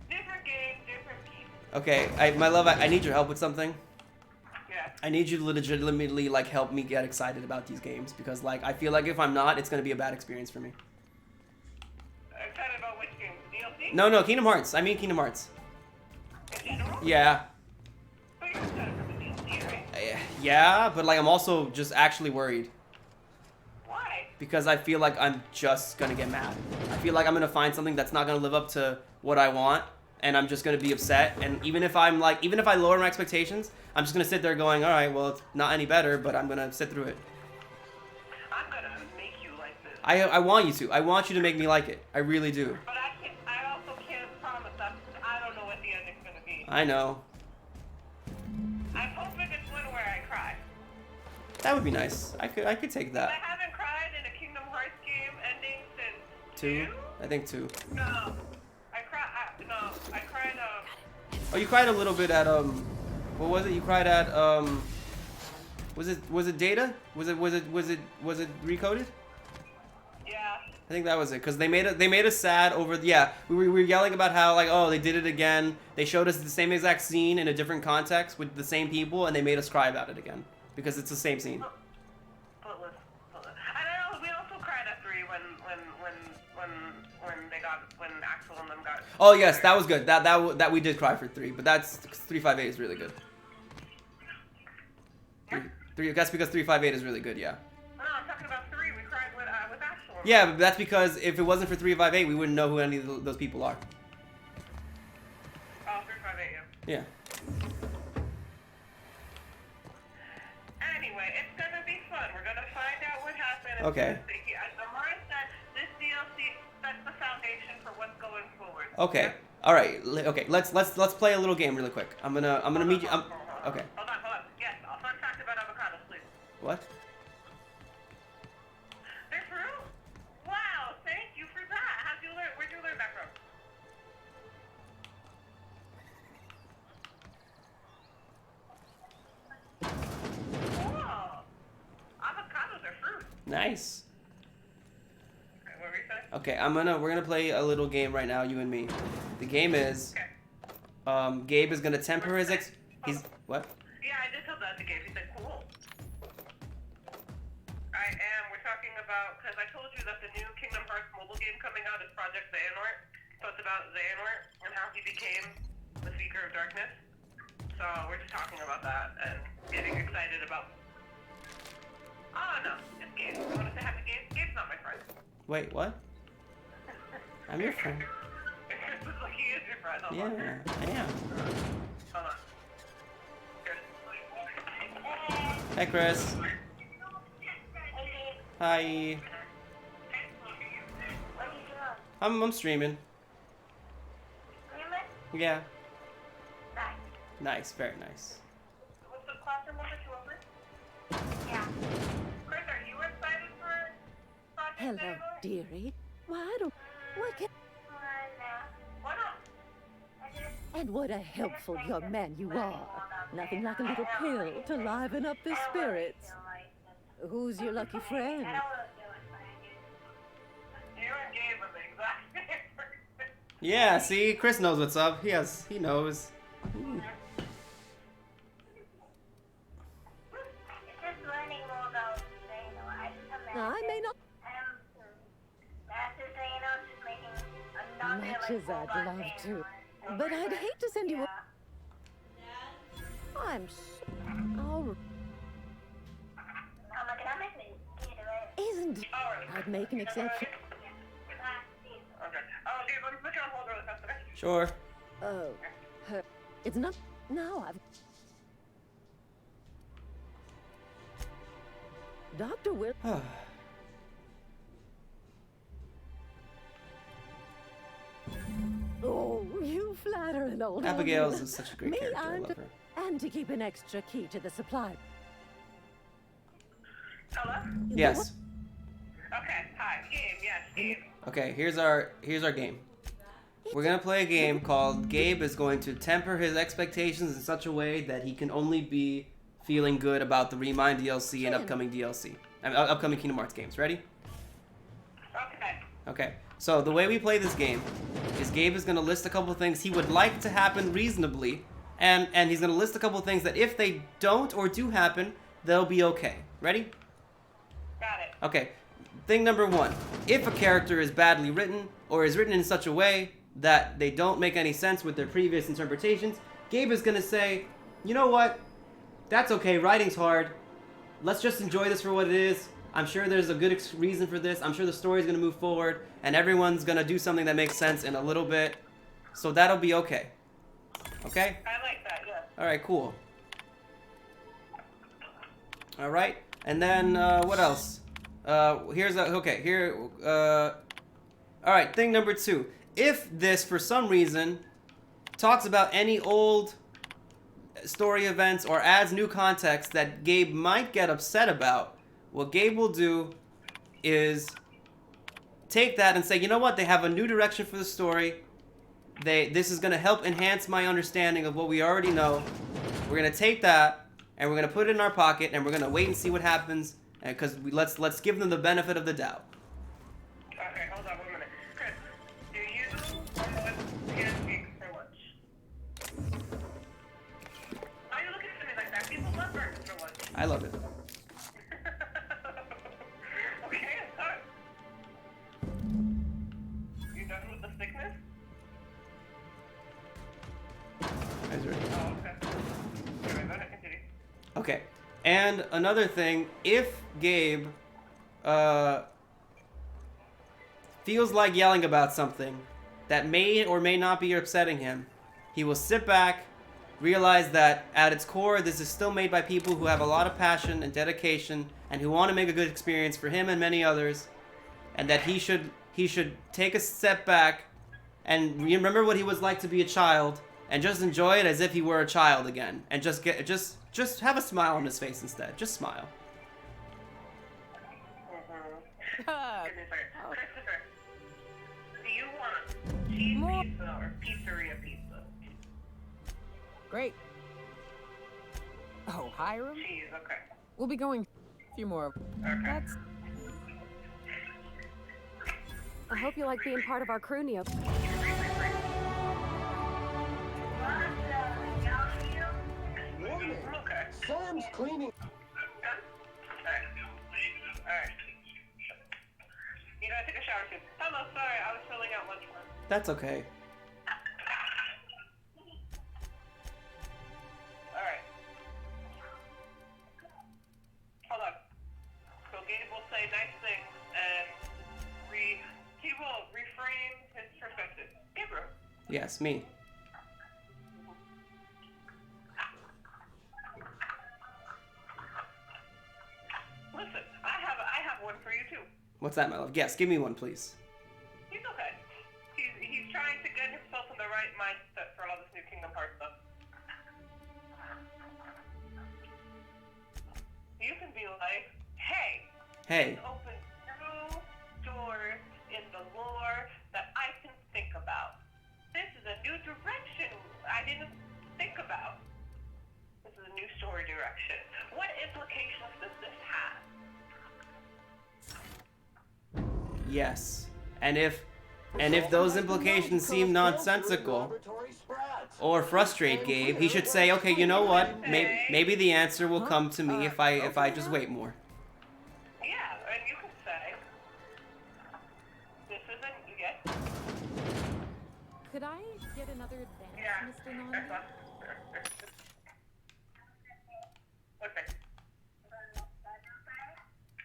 Different game, different people. Okay, my love, I need your help with something. Yeah. I need you to legitimately, like, help me get excited about these games because, like, I feel like if I'm not, it's gonna be a bad experience for me. Excited about which game? DLC? No, Kingdom Hearts. I mean Kingdom Hearts. In general? Yeah. But you're excited for the DLC, right? Yeah, but, like, I'm also just actually worried. Why? Because I feel like I'm just gonna get mad. I feel like I'm gonna find something that's not gonna live up to what I want, and I'm just gonna be upset. And even if I lower my expectations, I'm just gonna sit there going, all right, well, it's not any better, but I'm gonna sit through it. I'm gonna make you like this. I want you to. I want you to make me like it. I really do. But I also can't promise that because I don't know what the ending's gonna be. I know. I'm hoping it's one where I cry. That would be nice. I could take I that. haven't cried in a Kingdom Hearts game ending since 2? I think 2. No. I cried Oh, you cried a little bit at what was it? You cried at was it Data? Was it Recoded? yeah. I think that was it, cause they made us sad over. Yeah, we were yelling about how, like, oh, they did it again. They showed us the same exact scene in a different context with the same people, and they made us cry about it again because it's the same scene. But listen. I don't know. We also cried at 3 when Axel and them got. Oh yes, that was good. That we did cry for 3, but that's 358 is really good. 3 that's because 358 is really good. Yeah. No, I'm talking about 3. We cried with Axel. Yeah, but that's because if it wasn't for 358, we wouldn't know who any of those people are. Oh, 358, yeah. Yeah. Anyway, it's gonna be fun. We're gonna find out what happened. Okay. Nomura said this DLC sets the foundation for what's going forward. Okay. All right. Okay. Let's play a little game really quick. I'm gonna meet you. Okay. Hold on. Yes, a fun fact about avocados, please. What? They're fruit? Wow, thank you for that. Where'd you learn that from? Cool. Avocados are fruit. Nice. Okay, what were you saying? Okay. We're gonna play a little game right now, you and me. The game is, Okay. Gabe is gonna temper his he's what? Yeah, I did tell that to Gabe. He said, cool. We're talking about, because I told you that the new Kingdom Hearts mobile game coming out is Project Xehanort. So it's about Xehanort and how he became the Seeker of Darkness. So we're just talking about that and getting excited about Oh, no. It's Gabe. I want to say hi to Gabe. Gabe's not my friend. Wait, what? I'm your friend. Chris looks like he is your friend. Hold on. Yeah, I am. Hold on. Chris. Hey, Chris. Hi. I'm streaming. Yeah. Nice, very nice. What's the classroom number 203? Yeah. Chris, are you excited for Project Hello, Dynamite? dearie. Why, I don't... What can... Why not? And what a helpful young man you are. Nothing like a little pill to liven up the spirits. Who's your lucky friend? You and Gabe are the exact same person. Yeah, see, Chris knows what's up. He knows. Ooh. I may not... Much as I'd love to. But I'd hate to send you a... I'm so... Oh... Isn't... I'd make an exception. Okay. Oh, Gabe, let me put you on hold really fast, okay? Sure. Oh, her... It's not... No, I've... Dr. Will... Oh, you flatter an old Abigail's woman. is such a great Me, character. I I'm love her. And to keep an extra key to the supply. Hello? Yes. Okay, hi, Gabe, yes, Gabe. Okay, here's our game. We're gonna play a game called Gabe is going to temper his expectations in such a way that he can only be feeling good about the Remind DLC and upcoming DLC. I mean, upcoming Kingdom Hearts games. Ready? Okay. Okay. So the way we play this game is Gabe is gonna list a couple of things he would like to happen reasonably, and he's gonna list a couple of things that if they don't or do happen, they'll be okay. Ready? Got it. Okay. Thing number one. If a character is badly written or is written in such a way that they don't make any sense with their previous interpretations, Gabe is gonna say, you know what? That's okay, writing's hard. Let's just enjoy this for what it is. I'm sure there's a good reason for this. I'm sure the story's gonna move forward, and everyone's gonna do something that makes sense in a little bit. So that'll be okay. Okay? I like that, yeah. Alright, cool. Alright, and then, what else? Alright, thing number two. If this, for some reason, talks about any old story events or adds new context that Gabe might get upset about, what Gabe will do is take that and say, you know what, they have a new direction for the story. This is going to help enhance my understanding of what we already know. We're going to take that and we're going to put it in our pocket and we're going to wait and see what happens, because let's give them the benefit of the doubt. Okay, hold on 1 minute. Chris, do you want pancakes for lunch? Why are you looking at me like that? People love burgers for lunch. I love it. Okay, alright. You done with the sickness? Guys ready? Oh, okay. Alright, go ahead, continue. Okay. And another thing, if Gabe feels like yelling about something that may or may not be upsetting him, he will sit back, realize that at its core, this is still made by people who have a lot of passion and dedication and who want to make a good experience for him and many others, and that he should take a step back and remember what he was like to be a child and just enjoy it as if he were a child again, and just have a smile on his face instead. Just smile. Give me a second. Christopher, do you want cheese pizza or pizzeria pizza? Great. Oh, Hiram? Cheese, okay. We'll be going a few more. Okay. That's... I hope you like being part of our crew, Neo. Okay. Sam's cleaning. Alright. You gotta take a shower soon. Hello, sorry, I was filling out lunch for That's okay. Alright. Hold on. Yes, me. Listen, I have one for you too. What's that, my love? Yes, give me one, please. He's okay. He's trying to get himself in the right mindset for all this new Kingdom Hearts stuff. You can be like, hey, Hey. this opens new doors in the lore that I can think about. This is a new direction I didn't think about. This is a new story direction. What implications does this have? Yes. And if those implications seem nonsensical or frustrate Gabe, he should say, okay, you know what? Maybe the answer will come to me if I just wait more. Yeah, and you can say, this isn't yet. Could I get another advance, Yeah. Mr. Nandi? Okay.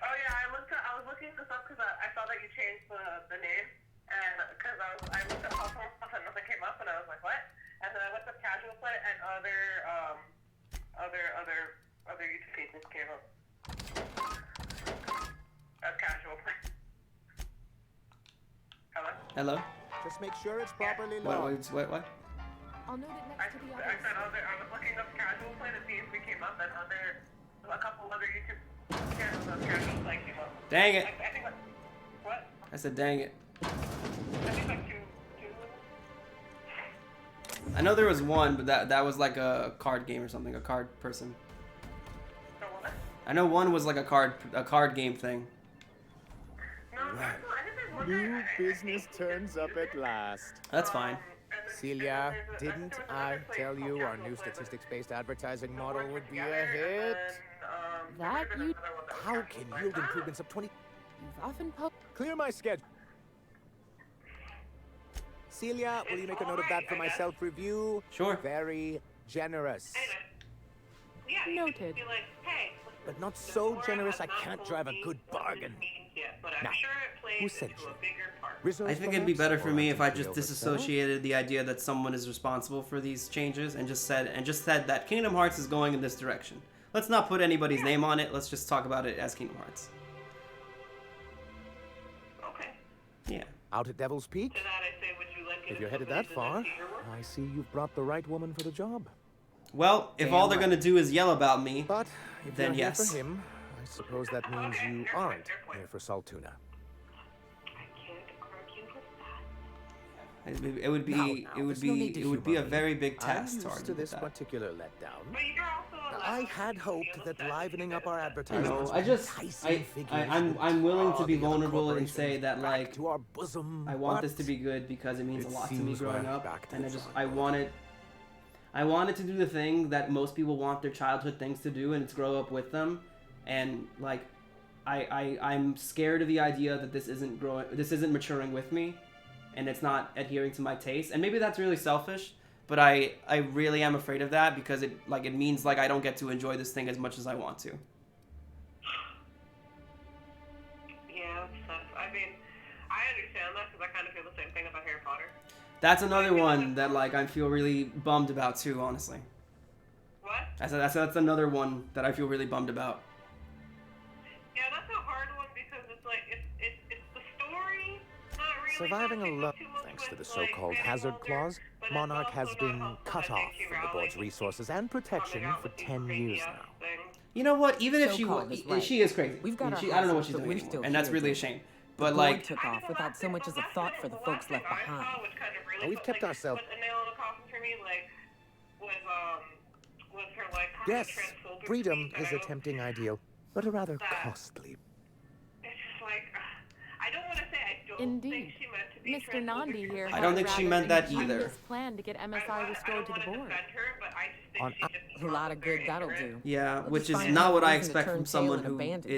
Oh yeah, I was looking this up because I saw that you changed the name, and because I looked up household stuff and nothing came up, and I was like, what? And then I looked up casual play, and other YouTube pages came up. That's casual play. Hello? Hello? Just make sure it's properly logged. What? I'll note it I next to the said others. I was looking up casual play to see if we came up, and a couple other YouTube channels of casual play came up. Dang it. I think like, what? I said dang it. I think like two. I know there was one, but that was like a card game or something, a card person. So what? I know one was like a card game thing. No, I think there's one New guy- business turns up at last. That's fine. Celia, didn't I tell you our new statistics-based advertising model would be a hit? That you- How can yield improvements of 20... You've often Clear my schedule. Celia, will you make a note of that for my self-review? Sure. Very generous. Yeah, you Noted. could be like, hey, listen, But not the so Nora generous has I not can't told drive a me good what this bargain. means yet, but I'm Now, sure it plays who sent into you? a bigger part. Rizzo's, I think it'd be perhaps? better for Or me if I Auntie just Cleo herself? disassociated the idea that someone is responsible for these changes and just said that Kingdom Hearts is going in this direction. Let's not put anybody's name on it. Let's just talk about it as Kingdom Hearts. Okay. Yeah. Out at Devil's Peak? To that I say, would you like If you're headed that far, I see you've brought the right woman for the job. Well, if all they're gonna do is yell about me, But if Then you're yes. here for him, I suppose that means you aren't here for Saltuna. I can't argue with that. it would be Now, it would there's no need be to it would be a humor me. very big I'm task to used argue to with this that. particular letdown. But you're also I had hoped that livening up our I advertisements know. I with just enticing figures I'm willing to would be draw the other vulnerable and corporations say that back like to our bosom. I want But this to be good because it means a it lot to me seems growing we're up, back to and the I drawing wanted to do the thing that most people want their childhood things to do, and it's grow up with them, and like I'm scared of the idea that this isn't maturing with me, and it's not adhering to my taste, and maybe that's really selfish, but I really am afraid of that because it means like I don't get to enjoy this thing as much as I want to. Yeah, that's tough. I mean, I understand that because I kind of feel the same thing about Harry Potter. That's another one that like I feel really bummed about too, honestly. What? That's another one that I feel really bummed about. Yeah, that's a hard one because it's like it's the story not really Surviving something alone, too much thanks to the with, like, so-called getting hazard older, clause, but it's Monarch also has not been helpful cut that off J.K. from the board's Rowling resources and coming protection out for with these 10 years crazy-ass now. things. You know what? Even if So-called is right. she is crazy. We've got I mean, our I don't know what hustles, she's but doing we're anymore, still and that's here, really a dude. shame. The But board like, took off without so much as a thought for the folks left behind. We've kept ourselves- Put a nail in the coffin for me, like, was her, like, Yes, transphobic freedom tweet that is I a tempting ideal, but a rather That- costly. It's just like, I don't want to say I don't Indeed. think she meant to be Mr. Nandi here. I don't think she meant that had a either. ingenious plan to get MSI restored to the board. On A lot of good that'll do. yeah, We'll which just is find not out what I reason to expect turn from tail someone and who abandon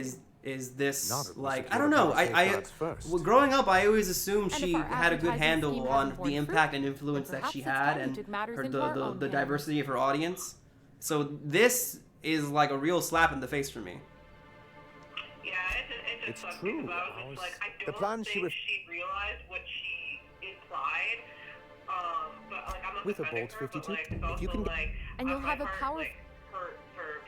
is this Not if we like secure I don't the know. proper I safeguards first. well, growing up, I always assumed And if she our had a good advertising handle scheme on hadn't borne the fruit, impact and influence then that she perhaps it's had time we and took matters her into our the own hands. diversity of her audience. So this is like a real slap in the face for me. Yeah, it It's just sucks true. because I was just like, I The don't plan she think ref- she realized what she implied But like I'm not With a defending Bolt her, but, 52, like, it's if also you can- like And you'll on my have a part, power- like, for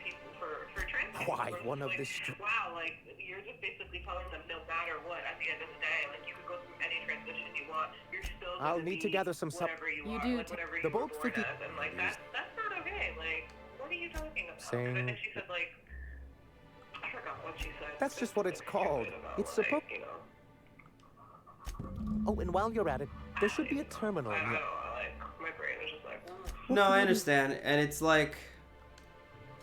people for trans people. Why, It's one of like, the wow, like you're just basically telling them no matter what. At the end of the day, like you could go through any transition you want. You're still. I'll gonna need to be gather some whatever you You are, do like, whatever the you were Bolt born 50 as, and like that's not okay. Like, what are you talking about? 'Cause I Saying- think she said like. I forgot what she said. That's just what it's called. It's like, supposed. you know. Oh, and while you're at it, there should be a terminal I don't near. know. Like my brain is just like. No, I understand, and it's like,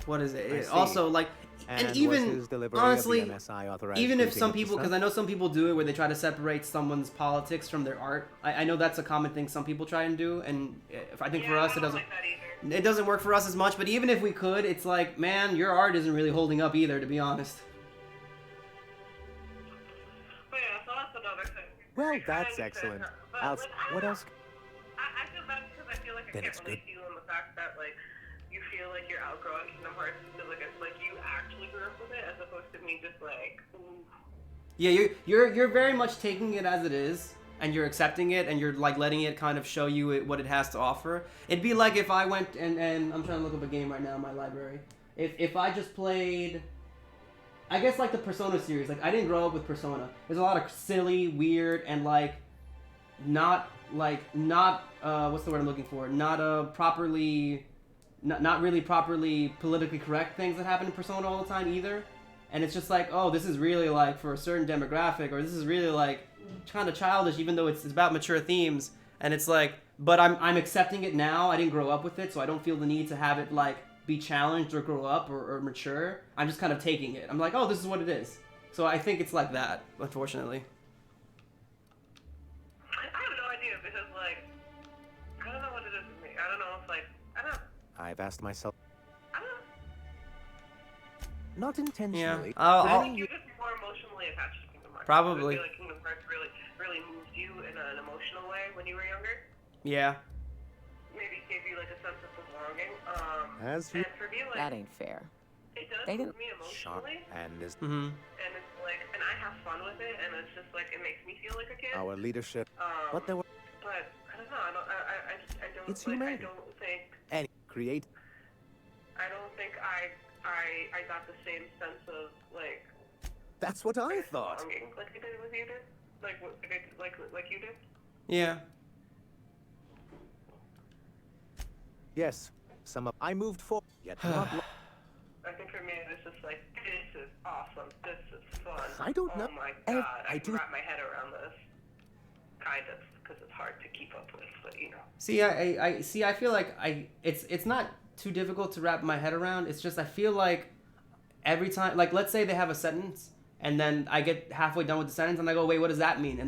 what is it? I It see. also like, and was even his delivery honestly, of the MSI authorized even if briefing some at the people, because start? I know some people do it where they try to separate someone's politics from their art. I know that's a common thing some people try and do, and I think for us it doesn't. Like that either. It doesn't work for us as much, but even if we could, it's like, man, your art isn't really holding up either, to be honest. But yeah, so that's another thing. Well, I that's understand excellent. her, but, Else, like, I what don't else? I feel bad because I feel like I Then can't it's relate to you on the fact that like you feel like you're outgrowing Kingdom Hearts. Because like you actually grew up with it, as opposed to me just like. Ooh. Yeah, you're very much taking it as it is, and you're accepting it, and you're like letting it kind of show you what it has to offer. It'd be like if I went and I'm trying to look up a game right now in my library. If I just played, I guess like the Persona series. Like I didn't grow up with Persona. There's a lot of silly, weird, and like not what's the word I'm looking for? Not really properly politically correct things that happen in Persona all the time either. And it's just like, oh, this is really like for a certain demographic, or this is really like kind of childish, even though it's about mature themes. And it's like, but I'm accepting it now. I didn't grow up with it, so I don't feel the need to have it like be challenged or grow up or mature. I'm just kind of taking it. I'm like, oh, this is what it is. So I think it's like that, unfortunately. I have no idea because like I don't know what it is with me. I don't know if like I don't. I've asked myself, I don't know. not intentionally. I I'll think you're just more emotionally attached to Kingdom Hearts. Probably. I feel like Kingdom Hearts really moved you in an emotional way when you were younger. yeah. Maybe gave you like a sense of belonging. As you And for me, like That ain't fair. it does they move didn't- me shot emotionally, and is Mm-hmm. and it's like, and I have fun with it, and it's just like it makes me feel like a kid. our leadership. Um, What there were But I don't know. I don't. It's like, human. I don't think. any create. I don't think I got the same sense of like. That's what I thought. belonging like I did with you did. Like you did. Yeah. Yes, some of I moved forward. Yet not. I think for me, it's just like this is awesome. This is fun. I don't know. Oh my I- god, I I do- can wrap my head around this. Kind of, because it's hard to keep up with, but you know. See, I see. I feel like it's not too difficult to wrap my head around. It's just I feel like every time, like let's say they have a sentence, and then I get halfway done with the sentence, and I go, wait, what does that mean? And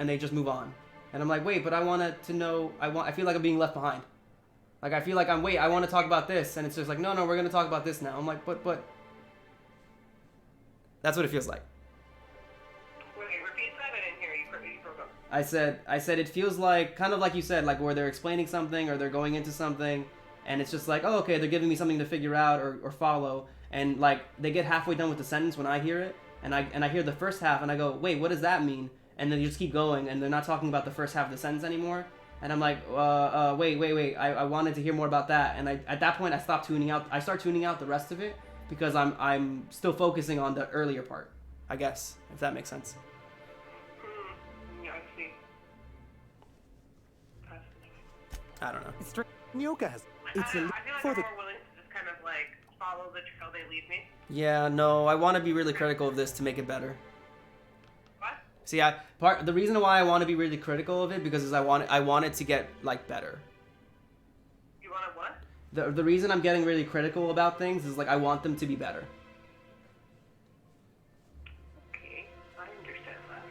they just move on, and I'm like, wait, but I wanted to know. I feel like I'm being left behind. Like I feel like I want to talk about this, and it's just like, no, we're gonna talk about this now. I'm like, but. That's what it feels like. Wait, repeat that. I didn't hear you. You broke up. I said it feels like kind of like you said, like where they're explaining something or they're going into something, and it's just like, oh, okay, they're giving me something to figure out or follow, and like they get halfway done with the sentence when I hear it, and I hear the first half and I go, wait, what does that mean? And then you just keep going, and they're not talking about the first half of the sentence anymore, and I'm like, wait, I wanted to hear more about that, and at that point I stopped tuning out. I start tuning out the rest of it because I'm still focusing on the earlier part, I guess, if that makes sense. Yeah, I see. Fascinating. I don't know. It's str- Nyoka has. It's I a don't know. I feel like for I'm the. more willing to just kind of like follow the trail they lead me. Yeah, no, I want to be really critical of this to make it better. What? See, the reason why I want to be really critical of it because is I want it to get like better. You want to what? The reason I'm getting really critical about things is like I want them to be better. Okay, I understand that.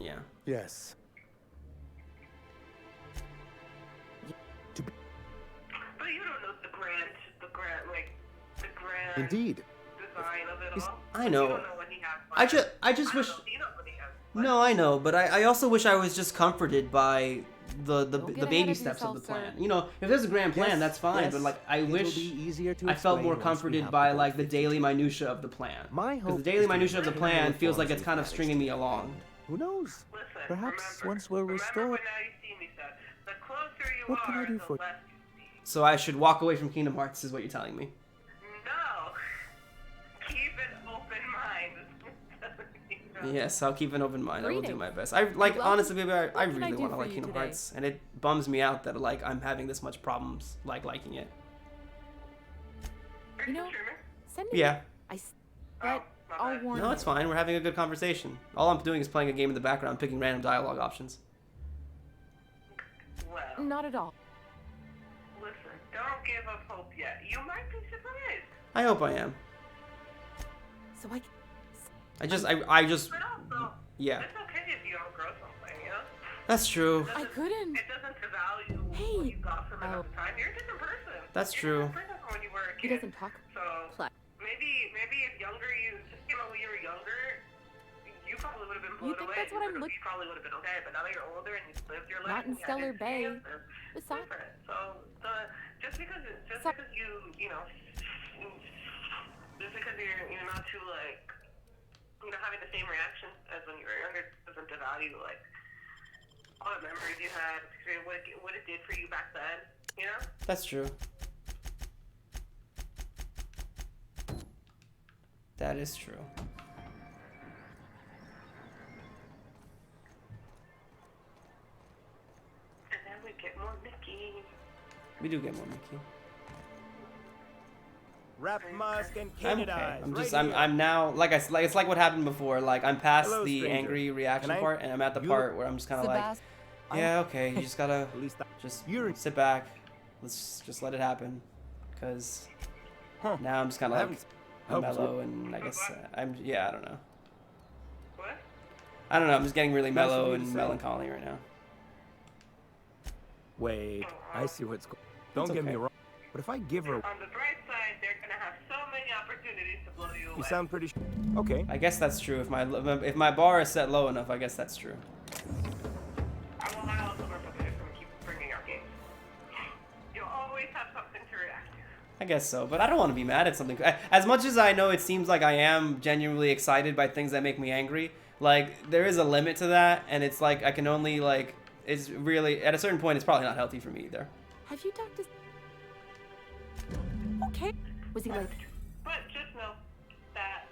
Yeah. Yes. But you don't know the grand Indeed. design of it all. I know. You don't know what he has I planned. just wish. I don't know. He knows what he has planned. No, I know, but I also wish I was just comforted by the Don't get baby ahead of steps of yourself, the plan. sir. You know, if there's a grand plan, Yes, that's fine. yes. But like, I It'll wish be easier to I felt explain more once we comforted have by the like the Bolt daily minutia of the plan. My Because hope the daily is to minutia of the make plan minimal feels like reforms it's kind of we've stringing me managed to along. Who knows? Listen, Perhaps remember, once we're remember restored. when now you see me, son. The closer you What can I are, do the for you? less you see. So I should walk away from Kingdom Hearts, is what you're telling me. No. Keep an open mind. Yes, I'll keep an open mind. I will do Greetings. my best. I like Welcome. honestly, baby, I What can I really do want to for like you Kingdom today? Hearts, and it bums me out that like I'm having this much problems like liking it. You know, send me. Yeah. But I'll warn No, you. it's fine. We're having a good conversation. All I'm doing is playing a game in the background, picking random dialogue options. Well, Not at all. listen, don't give up hope yet. You might be surprised. I hope I am. So I. I just, But also, yeah. it's okay if you outgrow something, you know? That's true. I couldn't. It doesn't devalue Hey. what you got from it at Oh. the time. You're a different person. That's You're true. a different person from when you were a He kid. doesn't talk. So Play. maybe if younger you just when you were younger, you probably would have been You blown think away. that's what I'm You probably would have been okay. But now that you're older and you've lived your Not life, in and you had Stellar Bay. experiences, it's Besides, different. So just because you know just because you're not too like having the same reaction as when you were younger doesn't devalue like all the memories you had, what it did for you back then, you know? That's true. That is true. And then we get more Mickey. We do get more Mickey. Wrap mask and I'm canid okay. eyes. I'm right just, here. I'm now, it's like what happened before. Like I'm past Hello, the stranger. angry reaction Can I- part, and I'm at the you- part where I'm just kind of like, Sebastian, yeah, okay, you just gotta At least just You're- sit back. Let's just let it happen, cause Huh. now I'm just kind I of like haven't- mellow, and I guess I don't know. What? I don't know. I'm just getting really Nice of mellow you to and say. melancholy right now. Wait, I see what's going. Don't It's get me okay. wrong, but if I give her, On the bright side, they're gonna have so many opportunities to blow you away. you sound pretty. Okay. I guess that's true. If my bar is set low enough, I guess that's true. I will not also work with it if we keep bringing out games. You'll always have something to react to. I guess so, but I don't want to be mad at something. As much as I know it seems like I am genuinely excited by things that make me angry, like, there is a limit to that, and it's like, I can only, like, it's really, at a certain point, it's probably not healthy for me either. have you talked to? Okay. Was he like? But just know that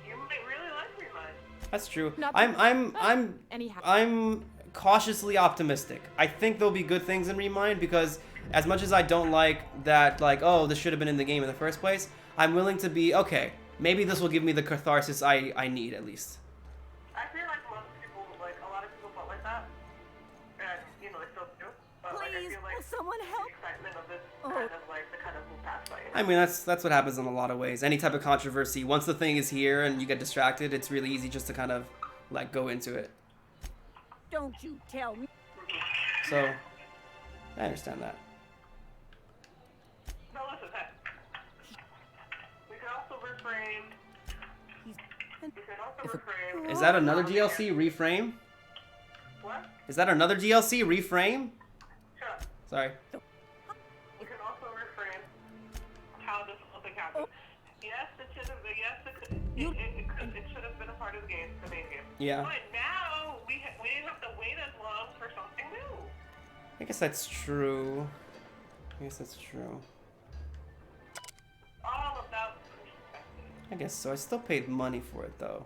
you might really like Remind. That's true. Not Anyhow. I'm cautiously optimistic. I think there'll be good things in Remind because as much as I don't like that, like, oh, this should have been in the game in the first place, I'm willing to be, okay, maybe this will give me the catharsis I need at least. I feel like most people, like a lot of people felt like that, and they still do. But like, I please, feel like will someone the help? excitement of this Oh. kind of like the kind of move past by. I mean, that's what happens in a lot of ways. Any type of controversy, once the thing is here and you get distracted, it's really easy just to kind of, like, go into it. Don't you tell me. So, I understand that. No, listen, hey. We can also reframe. We can also reframe. Is that another DLC, Reframe? What? Is that another DLC, Reframe? Shut up. Sorry. We can also reframe how this whole thing happened. Yes, it should have been. Yes, it should have been a part of the game, the main game. Yeah. But now we didn't have to wait as long for something new. I guess that's true. I guess that's true. All about perspective. I guess so. I still paid money for it, though.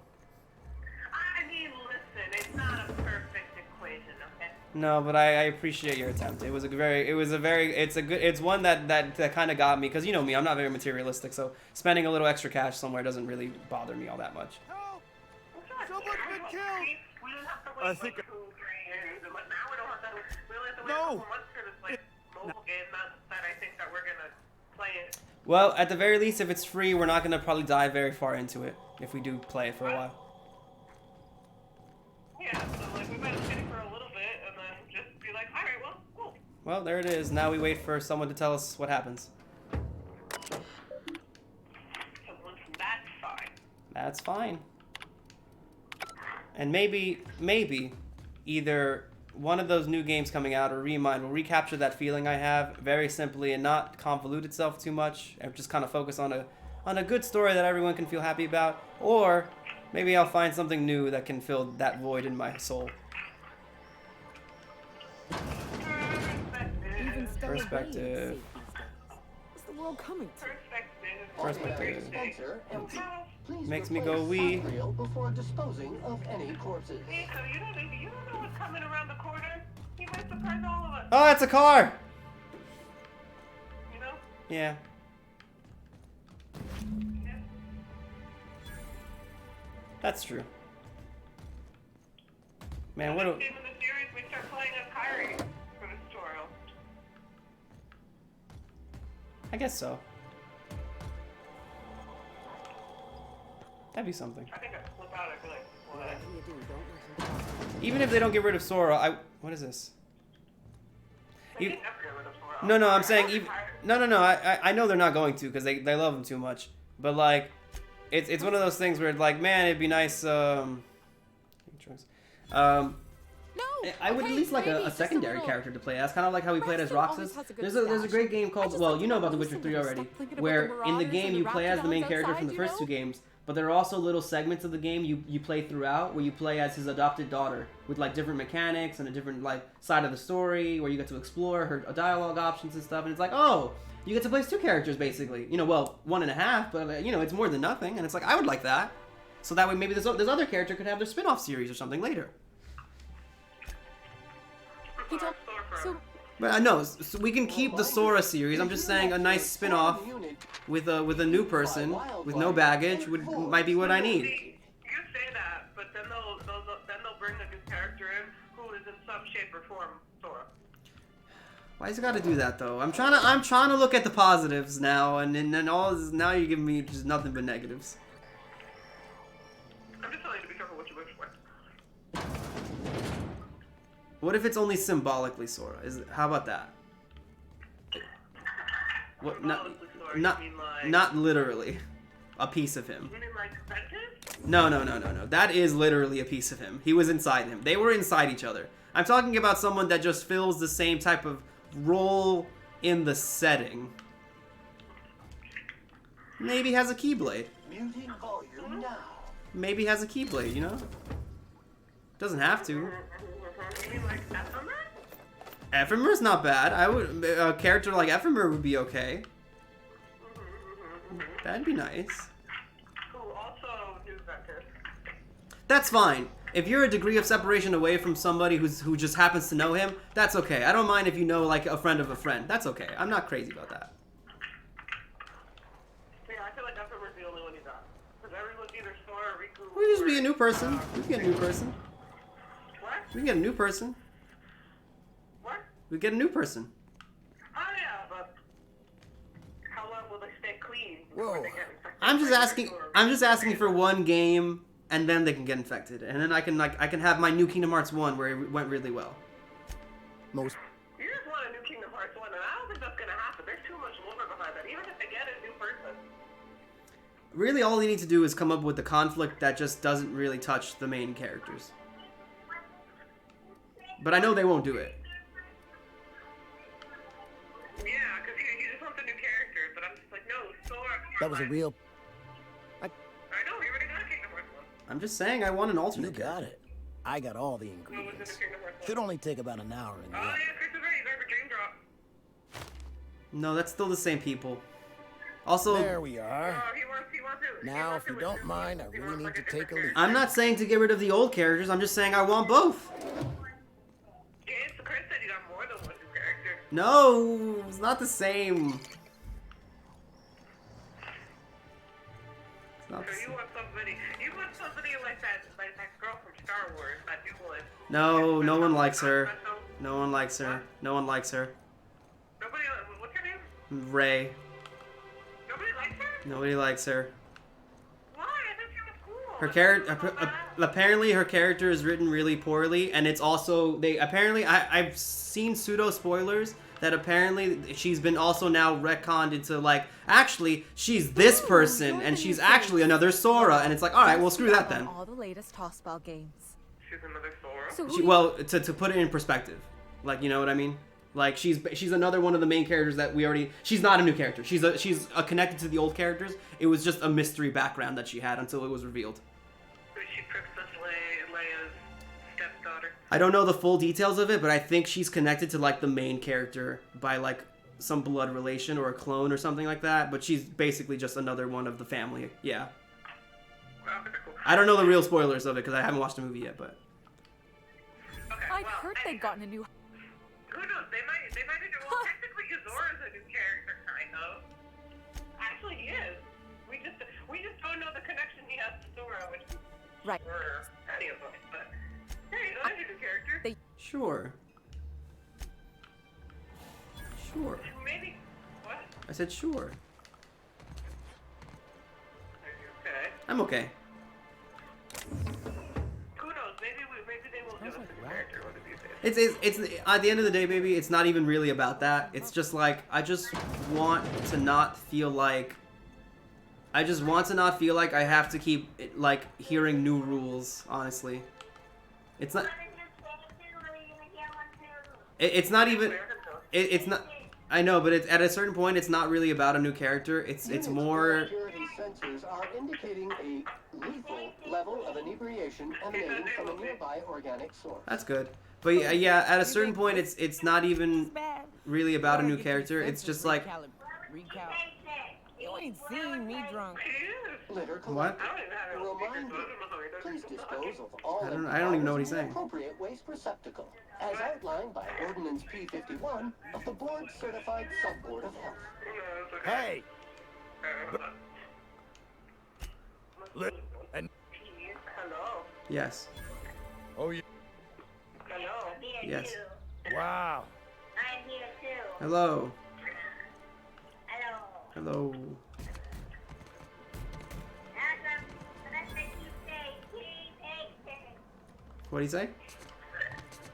I mean, listen, it's not a perfect equation, okay? No, but I appreciate your attempt. It's one that kind of got me, because you know me, I'm not very materialistic, so spending a little extra cash somewhere doesn't really bother me all that much. Someone's been killed! We didn't have to wait I think- like 2-3 years, but now we don't have to. We only have to wait No! a couple months for this like mobile game that I think that we're gonna play it. Well, at the very least, if it's free, we're not going to probably dive very far into it, if we do play it for a while. Yeah, so like we might sit it for a little bit and then just be like, alright, well, cool. Well, there it is. Now we wait for someone to tell us what happens. Someone's that's fine. That's fine. And maybe, either one of those new games coming out or Remind will recapture that feeling I have very simply and not convolute itself too much and just kind of focus on a good story that everyone can feel happy about. Or Maybe I'll find something new that can fill that void in my soul. Even stellar Perspective. radiance safe these days. What's the world coming to? Perspective. Dispenser empty. Please Makes me replace go wee. cereal before disposing of any corpses. Hey, so you don't know what's coming around the corner? He might surprise all of us. Oh, it's a car! You know? Yeah. Yeah. That's true. Man, what Next a... game in the series, we start playing as Kyrie for this tutorial. I guess so. That'd be something. I think I flip out. I feel like, well, Whatever you do, don't listen to Even if they don't get rid of Sora, what is this? they You- can never get rid of Sora. No, I'm saying I'm even... tired. No, I know they're not going to, because they love him too much. But, like, it's one of those things where, like, man, it'd be nice, No. I would at okay, least like maybe, a just secondary little. character to play as, kind of like how we played as Roxas always Roxas. has a good There's a great stash. game I called, just well, like you to know about The listen Witcher to 3 this already, stuff, thinking about where the in the Marauders game and you the play as the main Raptidons character from outside, the you first know? two games, but there are also little segments of the game you play throughout where you play as his adopted daughter with like different mechanics and a different like side of the story where you get to explore her dialogue options and stuff, and it's like, oh, you get to play as two characters basically. You know, well, 1.5, but you know, it's more than nothing, and it's like, I would like that. So that way maybe this other character could have their spin-off series or something later. He told, so But no, so we can keep the Sora series. I'm just saying a nice spin-off with a new person with no baggage might be what I need. See, you say that, but then they'll bring a new character in who is in some shape or form Sora. Why's it got to do that though? I'm trying to look at the positives now, and then all this, now you're giving me just nothing but negatives. I'm just telling you to be careful what you wish for. What if it's only symbolically Sora? How about that? What? Symbolically Sora, Not you mean like- not literally a piece of him. You mean like Ventus? No. That is literally a piece of him. He was inside him. They were inside each other. I'm talking about someone that just fills the same type of role in the setting. Maybe has a Keyblade. Muting volume now. Maybe has a Keyblade, you know? Doesn't have to. You mean like Ephemer? Ephemer's not bad. A character like Ephemer would be okay. That'd be nice. Who also knew Ventus. That's fine. If you're a degree of separation away from somebody who just happens to know him, that's okay. I don't mind if you know like a friend of a friend. That's okay. I'm not crazy about that. Yeah, I feel like Ephemer's the only one you got. Because everyone's either Sora or Riku. We just be a new person. We can get a new person. What? We can get a new person. What? We get a new person. Oh yeah, but how long will they stay clean before Whoa. they get infected? I'm just asking for one game, and then they can get infected, and then I can have my new Kingdom Hearts 1 where it went really well. Most You just want a new Kingdom Hearts 1, and I don't think that's gonna happen. There's too much lore behind that. Even if they get a new person. Really, all they need to do is come up with the conflict that just doesn't really touch the main characters. But I know they won't do it. Yeah, because he just wants a new character, but I'm just like, no, Sora. that was a real. I know, we already got a Kingdom Hearts 1. I'm just saying I want an You alternate. got it. I got all the What was in ingredients. the Kingdom Hearts 1? Should only take about an hour in the Oh oven. yeah, Chris is right. You got a dream drop. No, that's still the same people. Also, There we are. He wants it. Now, if you don't mind, I really need to take a leak. I'm not saying to get rid of the old characters. I'm just saying I want both. Chris said you got more than one new character. No, it's not the same. It's not the So same. you want somebody like that girl from Star Wars, that new one. No, no one likes her. No one likes her. No one likes her. Nobody, what's her name? Ray. Nobody likes her? Nobody likes her. Why? I think she was cool. Her character, apparently her character is written really poorly, and it's also I've seen pseudo spoilers that apparently she's been also now retconned into like actually she's this person and she's actually another Sora, and it's like, all right, well screw that then. all the latest Tossball games. She's another Sora. So She, well, to put it in perspective, like, you know what I mean? Like she's another one of the main characters that we already. She's not a new character. She's connected to the old characters. It was just a mystery background that she had until it was revealed. Maya's stepdaughter. I don't know the full details of it, but I think she's connected to like the main character by like some blood relation or a clone or something like that. But she's basically just another one of the family. Yeah. Okay, cool. I don't know the real spoilers of it because I haven't watched the movie yet. But Okay, I've well, heard they've gotten a new. Who knows? They might do. Well, technically, Yazora's a new character, kind of. Actually, he is. We just don't know the connection he has to Sora, which Right. or any of them. But hey, he's a new character. sure. Sure. Maybe. What? I said sure. Are you okay? I'm okay. Who knows? Maybe they will give us a new character one of these days. It's at the end of the day, baby. It's not even really about that. It's just like I just want to not feel like. I just want to not feel like I have to keep like hearing new rules. Honestly, it's not. It's not even. It's not. I know, but it's at a certain point. It's not really about a new character. It's more. Security sensors are indicating a lethal level of inebriation emanating from a nearby organic source. That's good. But yeah, at a certain point, it's not even really about a new character. It's just like. You ain't seen me drunk. Litter What? I don't even have it on speaker, Reminder, so I don't know how he does please it. dispose of all I don't even know what he's in the saying. appropriate waste receptacle, as outlined by Ordinance P51 of the Board Certified Sub-Board of Health. Hey! Hello. Yes. Oh, yeah. Hello. Yes. Wow. I'm here too. Hello. Hello. Hello. That's what you say. Keep patient. What do you say?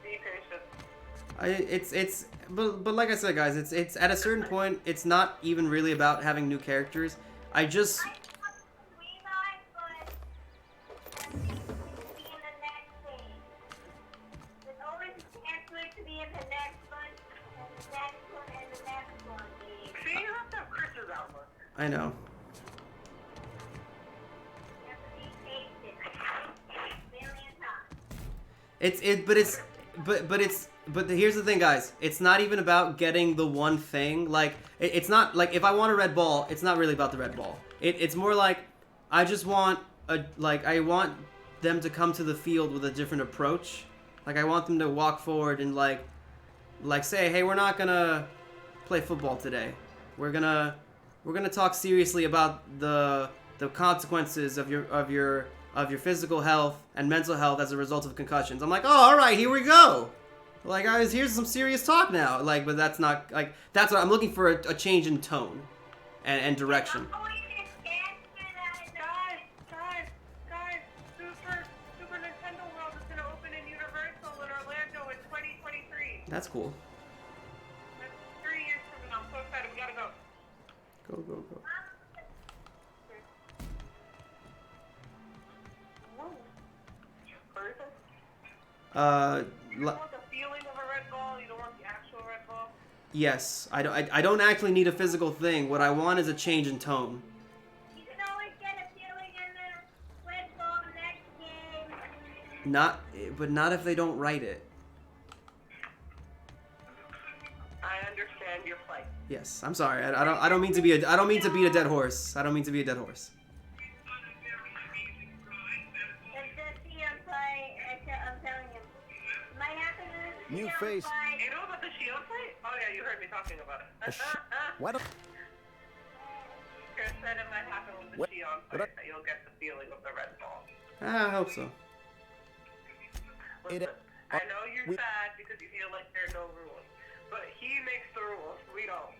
Be patient. It's but like I said, guys, it's at a certain point, it's not even really about having new characters. I just I want to revive, but I think it would be in the next phase. There's always a chance for it to be in the next one, and the next one, and the next one. See, you have to have Chris's outlook. I know. You have to be patient. A million times. But here's the thing, guys. It's not even about getting the one thing. Like it's not like if I want a red ball, it's not really about the red ball. It's more like I just want I want them to come to the field with a different approach. Like I want them to walk forward and like say, hey, we're not gonna play football today. We're gonna talk seriously about the consequences of your physical health and mental health as a result of concussions. I'm like, oh, all right, here we go. Like, guys, here's some serious talk now. Like, but that's not like that's what I'm looking for a change in tone and direction. Super Nintendo World is gonna open in Universal in Orlando in 2023. That's cool. That's 3 years from now. I'm so excited. We gotta go. Go. You don't want the feeling of a red ball. You don't want the actual red ball. Yes, I don't actually need a physical thing. What I want is a change in tone. You can always get a feeling in the red ball next game. Not if they don't write it. I understand your plight. Yes, I'm sorry. I don't mean to beat a dead horse. I don't mean to be a dead horse. New face. You know about the Shion fight? Oh yeah, you heard me talking about it. What? Chris said it might happen with the What? Shion What? fight, that you'll get the feeling of the red ball. I hope so. Listen, I know you're we- sad because you feel like there are no rules, but he makes the rules. We don't.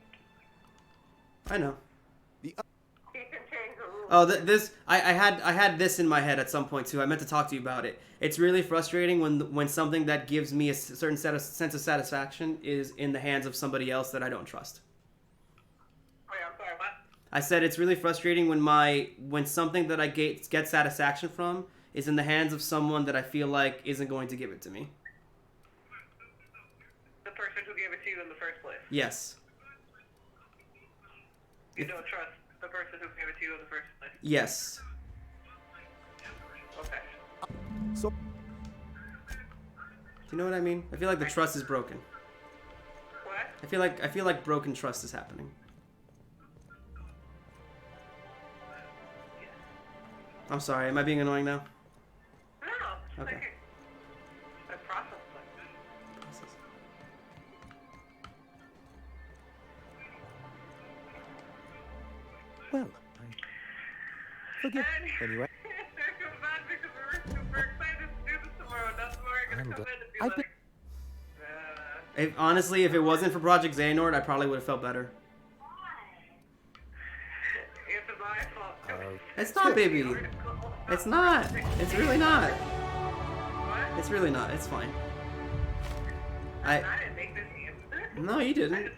I know. He can change the rules. Oh, I had this in my head at some point too. I meant to talk to you about it. It's really frustrating when something that gives me a certain sense of satisfaction is in the hands of somebody else that I don't trust. Wait, I'm sorry, what? I said it's really frustrating when something that I get satisfaction from is in the hands of someone that I feel like isn't going to give it to me. The person who gave it to you in the first place. Yes. You don't trust the person who gave it to you in the first place. Yes. Okay. So, you know what I mean? I feel like the trust is broken. What? I feel like broken trust is happening. I'm sorry. Am I being annoying now? No. Okay. Like, the process. Well, forget. Anyway, I'm glad. I've been. Honestly, if it wasn't for Project Xehanort, I probably would have felt better. It's my fault. It's not, baby. It's not. It's really not. It's really not. It's fine. I didn't make this either. No, you didn't.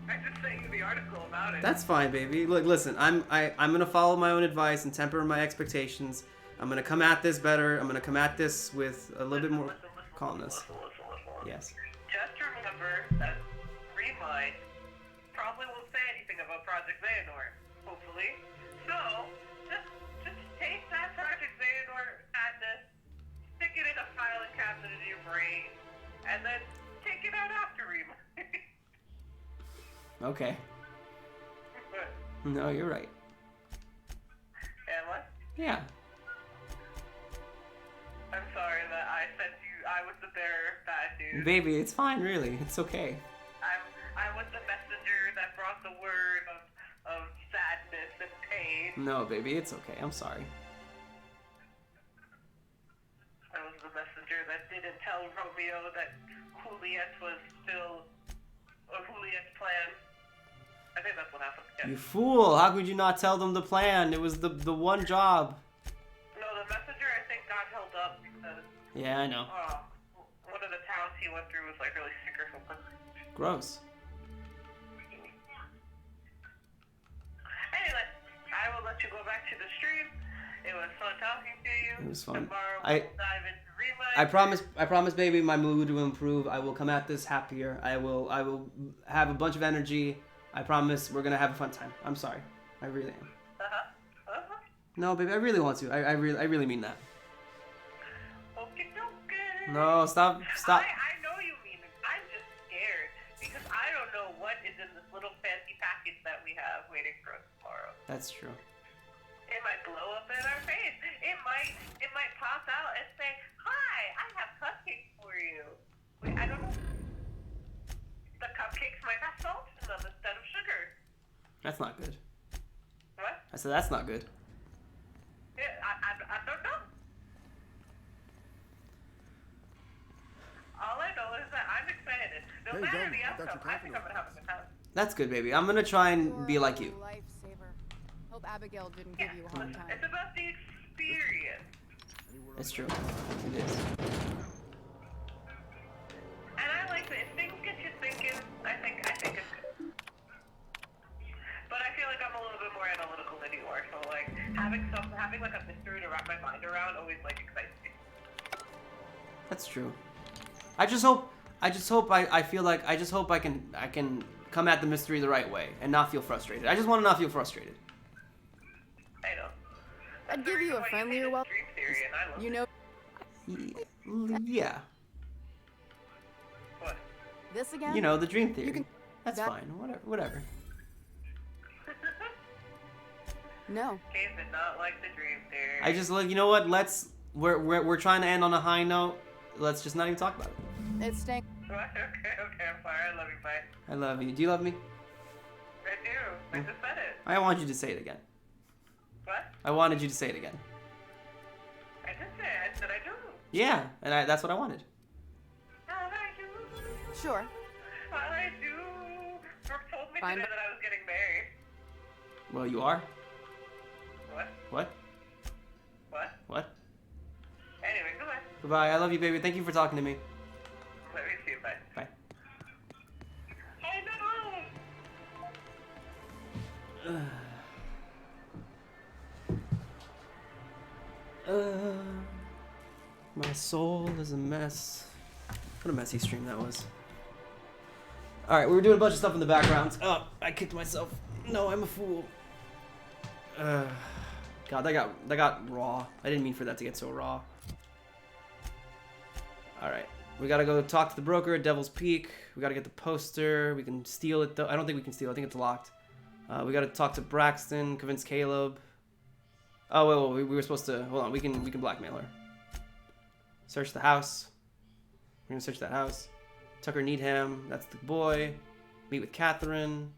I just sent you the article about it. That's fine, baby. Look, listen. I'm gonna follow my own advice and temper my expectations. I'm gonna come at this better. I'm gonna come at this with a little bit more calmness. Yes. Just remember that Remind probably won't say anything about Project Xehanort, hopefully. So, just take that Project Xehanort madness, stick it in a filing cabinet in your brain, and then take it out after Remind. Okay. No, you're right. And what? Yeah. I'm sorry that I sent you, I was the bearer of bad news. Baby, it's fine, really. It's okay. I was the messenger that brought the word of sadness and pain. No, baby, it's okay. I'm sorry. I was the messenger that didn't tell Romeo that Juliet was still Juliet's plan. I think that's what happened. Yeah. You fool! How could you not tell them the plan? It was the one job. No, the messenger I think got held up because Yeah, I know. one of the towns he went through was like really sick or something. Gross. Anyway, I will let you go back to the stream. It was fun talking to you. It was fun. Tomorrow we'll dive into Remind. I promise, baby, my mood will improve. I will come at this happier. I will have a bunch of energy. I promise we're gonna have a fun time. I'm sorry. I really am. No, baby, I really want to. I really mean that. Okay, okay. No, stop. I know you mean it. I'm just scared because I don't know what is in this little fancy package that we have waiting for us tomorrow. That's true. It might blow up in our face. It might pop out and say, "Hi, I have cupcakes for you." Wait, I don't know. The cupcakes might have salt in them instead of sugar. That's not good. What? I said that's not good. Yeah, I don't know. All I know is that I'm excited. No matter the outcome, I think I'm gonna have a good time. That's good, baby. I'm gonna try and be like you. Lifesaver. Hope Abigail didn't give you a hard time. It's about the experience. It's true. It is. And I like that if things get you thinking, I think it's good. But I feel like I'm a little bit more analytical than you are, so like having like a mystery to wrap my mind around always like excites me. That's true. I just hope I feel like I just hope I can come at the mystery the right way and not feel frustrated. I just want to not feel frustrated. I know. I'd give you a friendlier welcome. You know. Yeah. What? This again? You know, the dream theory. You can- That's fine. Whatever. No. Case did not like the dream theory. I just look. You know what? We're trying to end on a high note. Let's just not even talk about it. It's staying. Okay, I'm sorry. I love you, bye. I love you. Do you love me? I do. I just said it. I want you to say it again. What? I wanted you to say it again. I did say it. I said I do. Yeah, and that's what I wanted. I do. Sure. I do. Brooke told me Fine, today but- that I was getting married. Well, you are. What? What? What? What? Anyway, goodbye. Goodbye. I love you, baby. Thank you for talking to me. Let me see you. Bye. Bye. Hey, no. My soul is a mess. What a messy stream that was. Alright, we were doing a bunch of stuff in the background. Oh, I kicked myself. No, I'm a fool. God, that got raw. I didn't mean for that to get so raw. Alright. We gotta go talk to the broker at Devil's Peak. We gotta get the poster. We can steal it though. I don't think we can steal it. I think it's locked. We gotta talk to Braxton, convince Caleb. Oh, wait, we were supposed to. Hold on, we can blackmail her. Search the house. We're gonna search that house. Tucker Needham, that's the boy. Meet with Catherine.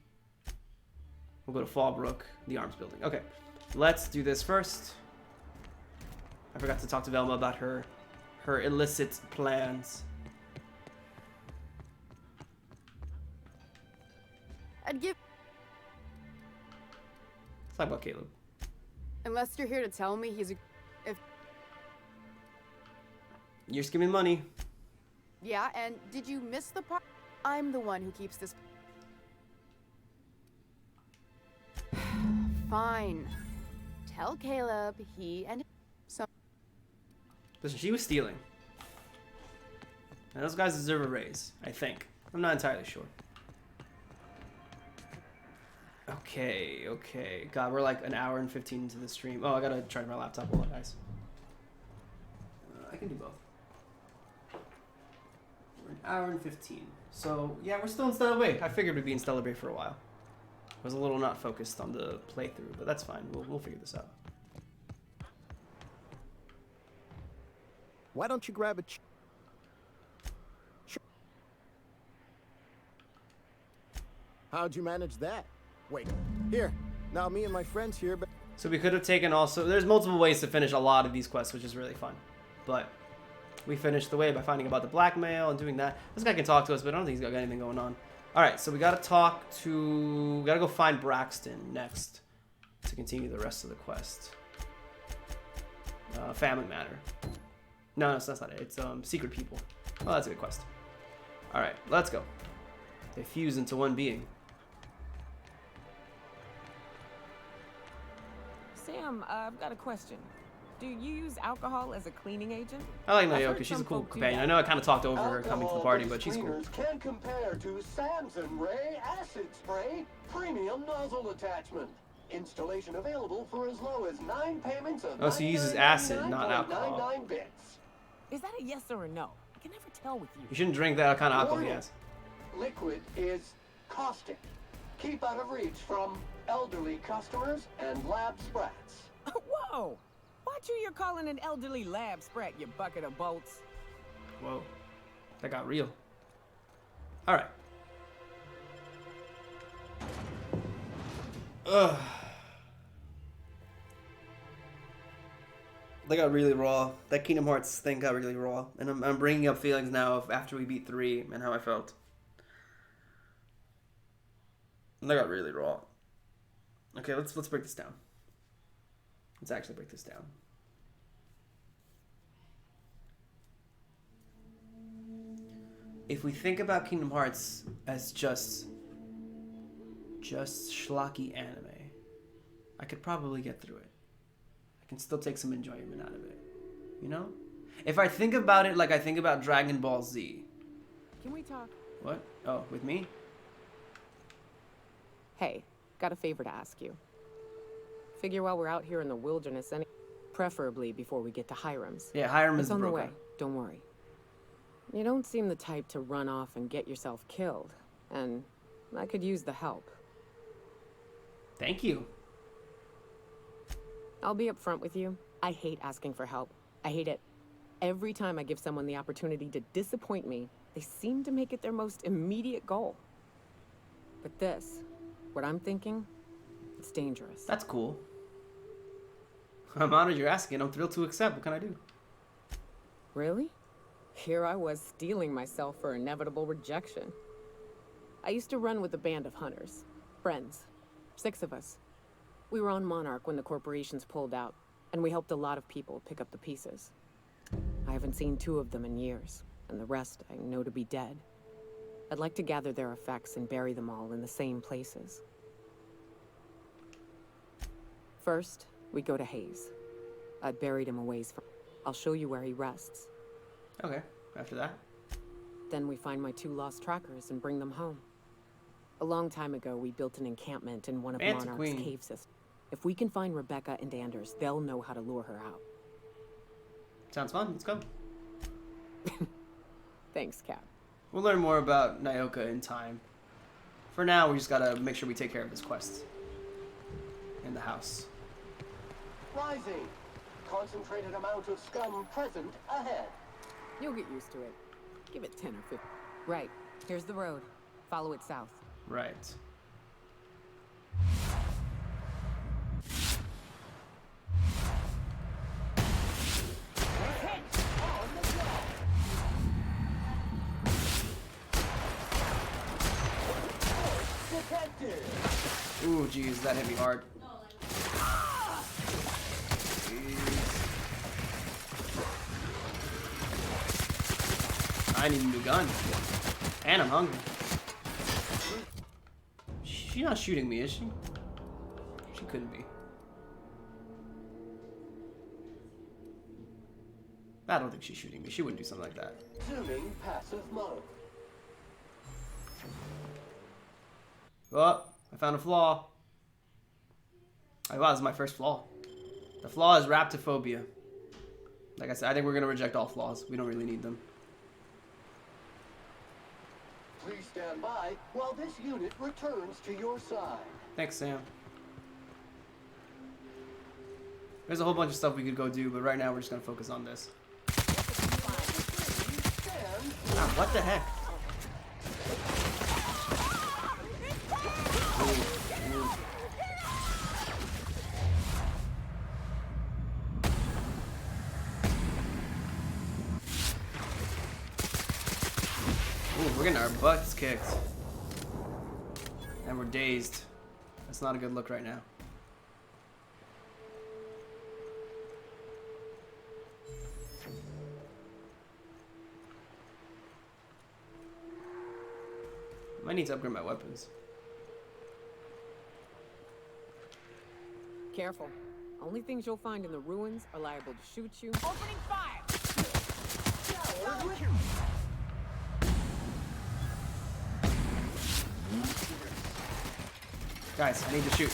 We'll go to Fallbrook, the arms building. Okay, let's do this first. I forgot to talk to Velma about her illicit plans. I'd give. Let's talk about Caleb. Unless you're here to tell me he's a. If. You're skimming money. Yeah, and did you miss the part? I'm the one who keeps this. Fine. Tell Caleb he and some. Listen, she was stealing. And those guys deserve a raise, I think. I'm not entirely sure. Okay. God, we're like an hour and 15 into the stream. Oh, I gotta charge my laptop. Hold on, guys. I can do both. We're an hour and 15. So, yeah, we're still in Stellar Bay. I figured we'd be in Stellar Bay for a while. I was a little not focused on the playthrough, but that's fine. We'll figure this out. Why don't you grab a How'd you manage that? Wait, here. Now me and my friends here, but... So we could have taken also... There's multiple ways to finish a lot of these quests, which is really fun. But we finished the way by finding about the blackmail and doing that. This guy can talk to us, but I don't think he's got anything going on. Alright, so we gotta talk to... We gotta go find Braxton next to continue the rest of the quest. Family Matter. No, that's not it. It's Secret People. Oh, that's a good quest. Alright, let's go. They fuse into one being. Sam, I've got a question. Do you use alcohol as a cleaning agent? I like Naoki. She's a cool companion. I know I kind of talked over her coming to the party, but she's cool. Can compare to Samson Ray Acid Spray Premium Nozzle Attachment. Installation available for as low as 9 payments of Oh, so he uses acid, not alcohol. 99 bits. Is that a yes or a no? I can never tell with you. You shouldn't drink that kind of alcohol he Warning. has. Liquid is caustic. Keep out of reach from elderly customers and lab sprats. Whoa! What you're calling an elderly lab sprat, you bucket of bolts? Whoa. That got real. Alright. Ugh. They got really raw. That Kingdom Hearts thing got really raw. And I'm bringing up feelings now of after we beat 3 and how I felt. They got really raw. Okay, let's break this down. Let's actually break this down. If we think about Kingdom Hearts as just schlocky anime, I could probably get through it. I can still take some enjoyment out of it. You know? If I think about it like I think about Dragon Ball Z. Can we talk? What? Oh, with me? Hey, got a favor to ask you. Figure while we're out here in the wilderness, preferably before we get to Hiram's. Yeah, Hiram is it's on the broken. way. Don't worry. You don't seem the type to run off and get yourself killed, and I could use the help. Thank you. I'll be upfront with you. I hate asking for help. I hate it. Every time I give someone the opportunity to disappoint me, they seem to make it their most immediate goal. But this, what I'm thinking, it's dangerous. That's cool. I'm honored you're asking. I'm thrilled to accept. What can I do? Really? Here I was steeling myself for inevitable rejection. I used to run with a band of hunters. Friends. 6 of us. We were on Monarch when the corporations pulled out, and we helped a lot of people pick up the pieces. I haven't seen 2 of them in years, and the rest I know to be dead. I'd like to gather their effects and bury them all in the same places. First, we go to Hayes. I'd buried him a ways from... I'll show you where he rests. Okay, after that? Then we find my 2 lost trackers and bring them home. A long time ago, we built an encampment in one of Monarch's cave systems. If we can find Rebecca and Anders, they'll know how to lure her out. Sounds fun. Let's go. Thanks, Cap. We'll learn more about Nyoka in time. For now, we just gotta make sure we take care of this quest in the house. Rising. Concentrated amount of scum present ahead. You'll get used to it. Give it 10 or 15. Right. Here's the road. Follow it south. Right. Ooh, geez, that hit me hard. I need a new gun. And I'm hungry. She's not shooting me, is she? She couldn't be. I don't think she's shooting me. She wouldn't do something like that. Zooming passive mode. Oh, I found a flaw. Oh, wow, this is my first flaw. The flaw is raptophobia. Like I said, I think we're going to reject all flaws. We don't really need them. Please stand by while this unit returns to your side. Thanks, Sam. There's a whole bunch of stuff we could go do, but right now we're just going to focus on this. Ah, what the heck? Ooh, we're getting our butts kicked. And we're dazed. That's not a good look right now. I need to upgrade my weapons. Careful. Only things you'll find in the ruins are liable to shoot you. Opening fire! Guys, I need to shoot.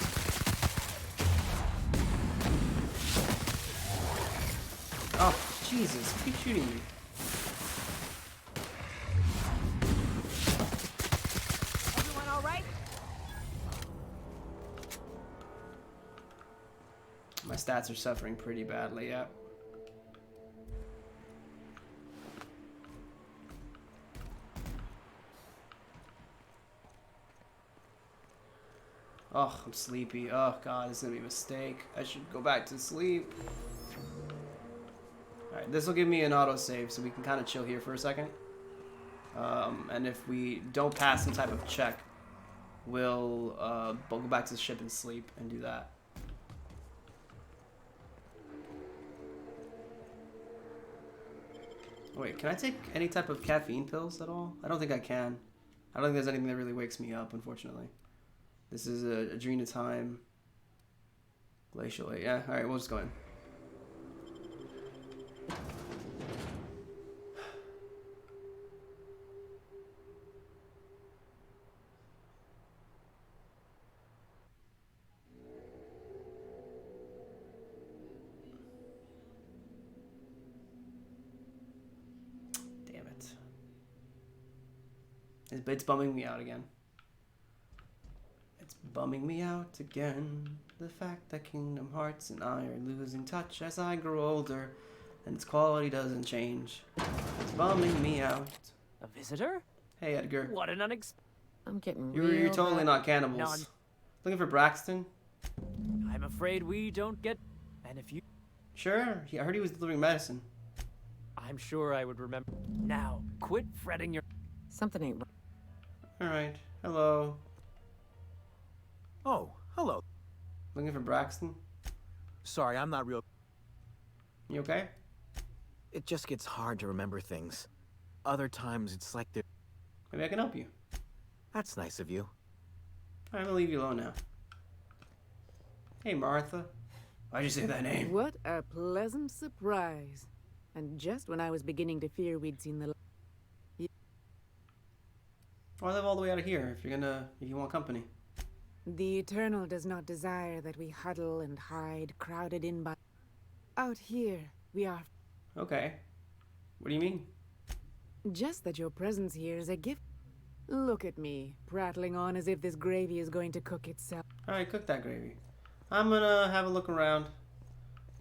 Oh, Jesus. Keep shooting me. Everyone all right? My stats are suffering pretty badly, yeah. Oh, I'm sleepy. Oh, God, this is going to be a mistake. I should go back to sleep. Alright, this will give me an autosave, so we can kind of chill here for a second. And if we don't pass some type of check, we'll go back to the ship and sleep and do that. Wait, can I take any type of caffeine pills at all? I don't think I can. I don't think there's anything that really wakes me up, unfortunately. This is a Adrenatime Glacial 8. Yeah, alright, we'll just go in. Damn it. It's bumming me out again. It's bumming me out again. The fact that Kingdom Hearts and I are losing touch as I grow older, and its quality doesn't change. It's bumming me out. A visitor? Hey, Edgar. What an I'm getting You're totally not cannibals. None. Looking for Braxton? I'm afraid we don't get... And if you... Sure. I heard he was delivering medicine. I'm sure I would remember. Now, quit fretting your... Something ain't right. Alright. Hello. Oh, hello. Looking for Braxton? Sorry, I'm not real. You okay? It just gets hard to remember things. Other times, it's like they're... Maybe I can help you. That's nice of you. I'm gonna leave you alone now. Hey, Martha. Why'd you say that name? What a pleasant surprise. And just when I was beginning to fear we'd seen the... Why live all the way out of here if you want company? The Eternal does not desire that we huddle and hide, crowded in by... Out here, we are... Okay. What do you mean? Just that your presence here is a gift. Look at me, prattling on as if this gravy is going to cook itself. Alright, cook that gravy. I'm gonna have a look around.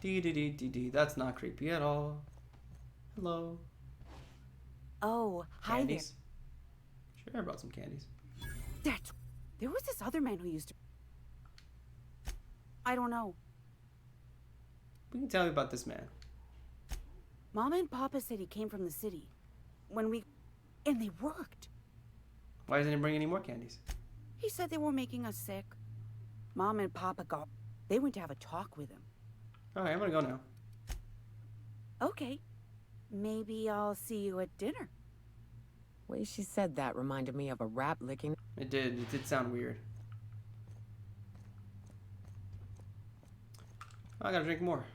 Dee. That's not creepy at all. Hello. Oh, hi Candies? Sure, I brought some candies. there. There was this other man who used to... I don't know. We can tell you about this man. Mama and Papa said he came from the city. When we... And they worked. Why doesn't he bring any more candies? He said they were making us sick. Mom and Papa got... They went to have a talk with him. Alright, I'm gonna go now. Okay. Maybe I'll see you at dinner. The way she said that reminded me of a rat licking. It did sound weird. I gotta drink more.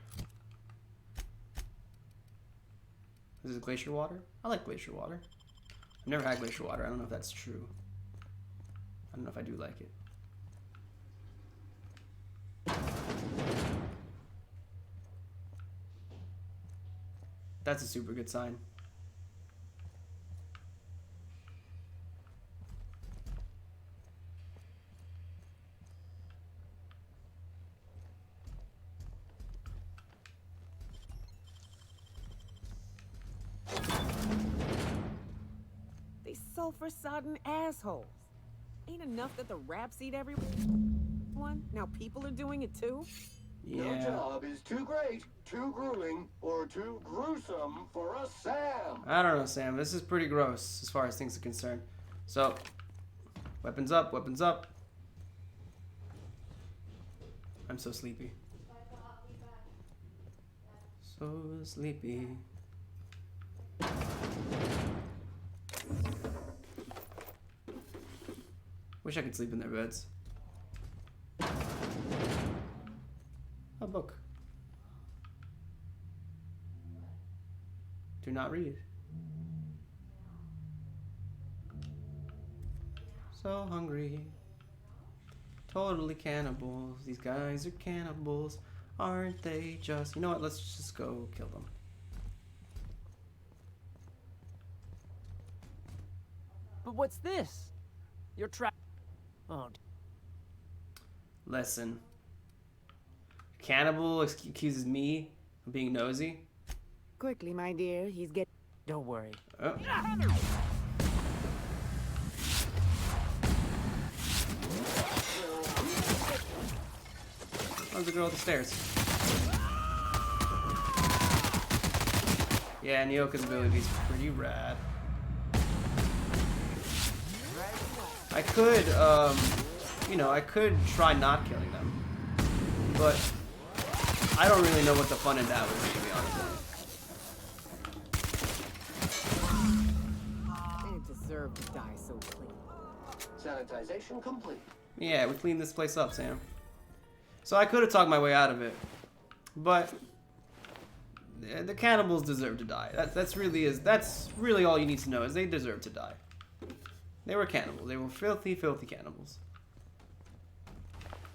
This is glacier water? I like glacier water. I've never had glacier water. I don't know if that's true. I don't know if I do like it. That's a super good sign. These sulfur-sodden assholes. Ain't enough that the raps eat everyone? Now people are doing it too? No job is too great, too grueling, or too gruesome for a Sam. I don't know, Sam. This is pretty gross as far as things are concerned. So, weapons up, weapons up. I'm so sleepy. So sleepy. Wish I could sleep in their beds. A book. Do not read. So hungry. Totally cannibals. These guys are cannibals. Aren't they just... You know what? Let's just go kill them. But what's this? You're trapped. Oh. Listen. Cannibal accuses me of being nosy. Quickly, my dear, he's getting... Don't worry. Oh. How's the girl at the stairs? Yeah, Nyoka's ability is pretty rad. I could, you know, I could try not killing them, but I don't really know what the fun in that would be, to be honest. They deserve to die so clean. Sanitization complete. Yeah, we cleaned this place up, Sam. So I could have talked my way out of it, but the cannibals deserve to die. That's really all you need to know is they deserve to die. They were cannibals. They were filthy, filthy cannibals.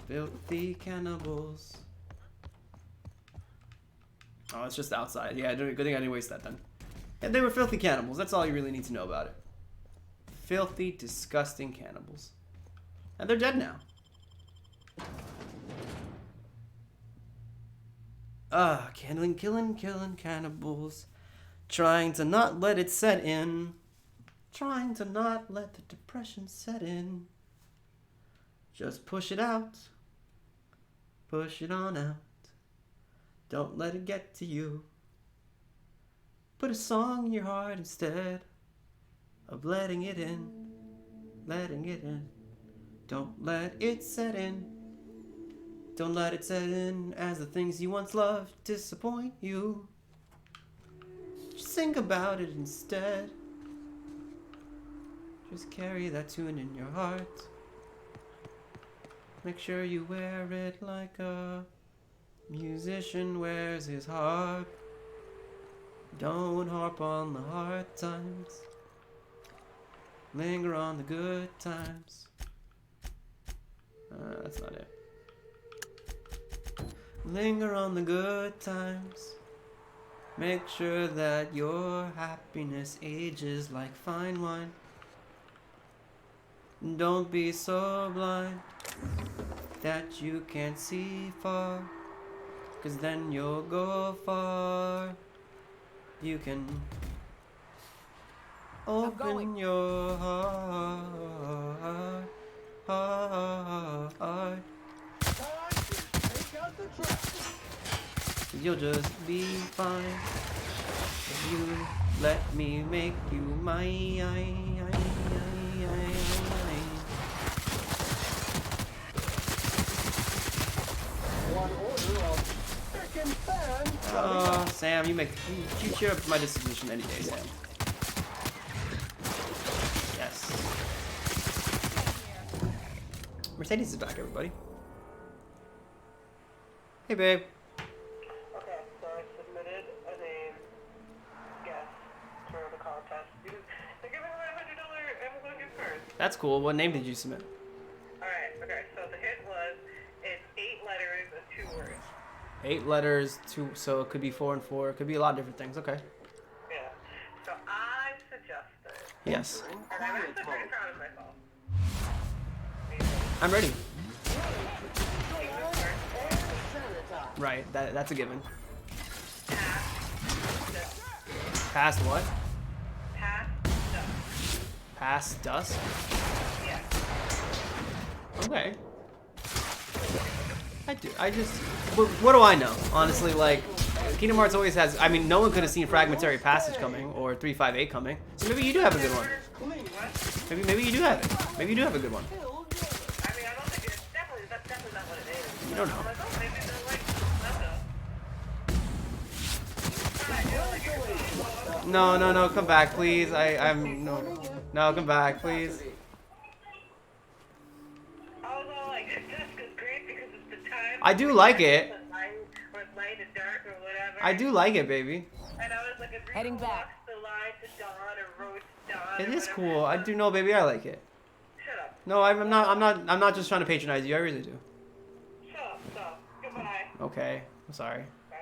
Filthy cannibals. Oh, it's just outside. Yeah, good thing I didn't waste that then. Yeah, they were filthy cannibals. That's all you really need to know about it. Filthy, disgusting cannibals. And they're dead now. Killing cannibals. Trying to not let it set in. Trying to not let the depression set in. Just push it out. Push it on out. Don't let it get to you. Put a song in your heart instead of letting it in. Letting it in. Don't let it set in. Don't let it set in as the things you once loved disappoint you. Just think about it instead. Just carry that tune in your heart. Make sure you wear it like a musician wears his harp. Don't harp on the hard times. Linger on the good times. That's not it. Linger on the good times. Make sure that your happiness ages like fine wine. Don't be so blind that you can't see far, 'cause then you'll go far. You can open your heart, heart. Take out the trash. You'll just be fine if you let me make you mine. One order of frickin' fan. Oh, Sam, you cheer up my disposition any day, Sam. Yes. Mercedes is back, everybody. Hey, babe. Okay, so I submitted a name, guess, for the contest. They're giving away $100 Amazon gift cards. That's cool. What name did you submit? Alright, okay, so the hint was, it's 8 letters and 2 words. 8 letters, 2, so it could be 4 and 4. It could be a lot of different things. Okay. Yeah. So I suggested. Yes. And I'm actually pretty proud of myself. I'm ready. Right, that's a given. Past what? Past dust. Past dust? Yeah. Okay. What do I know? Honestly, like, Kingdom Hearts always has, I mean, no one could have seen Fragmentary Passage coming, or 358 coming, so maybe you do have a good one. Maybe you do have it. Maybe you do have a good one. I mean, I don't think it's definitely, that's definitely not what it is. You don't know. I'm like, oh, maybe they're like, No, come back, please. No, come back, please. I was all like, Jessica's great because it's the time. I do like it. Or it's light and dark or whatever. I do like it, baby. And I was like, if Heading back. the line to dawn or road to dawn. It or is whatever. cool. I do know, baby. I like it. Shut up. No, I'm not just trying to patronize you. I really do. Shut up. Stop. Goodbye. Okay. I'm sorry. Bye.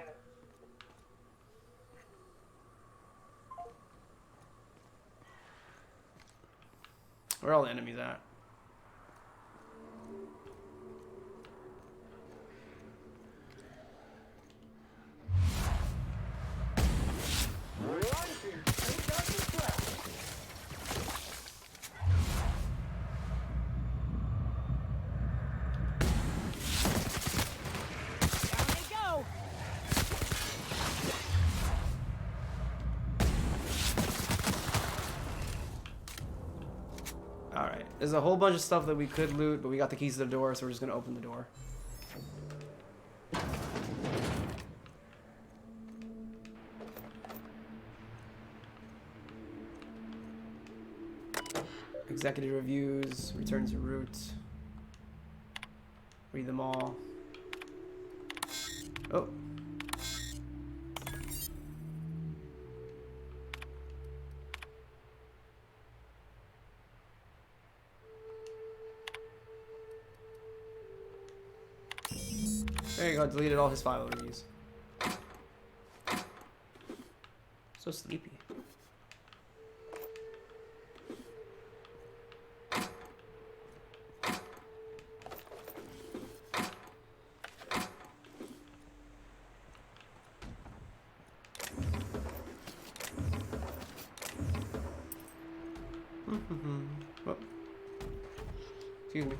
Where are all the enemies at? Alright, there's a whole bunch of stuff that we could loot, but we got the keys to the door, so we're just gonna open the door. Executive reviews, return to root. Read them all. Oh. There you go, deleted all his file reviews. So sleepy. Oh. Excuse me.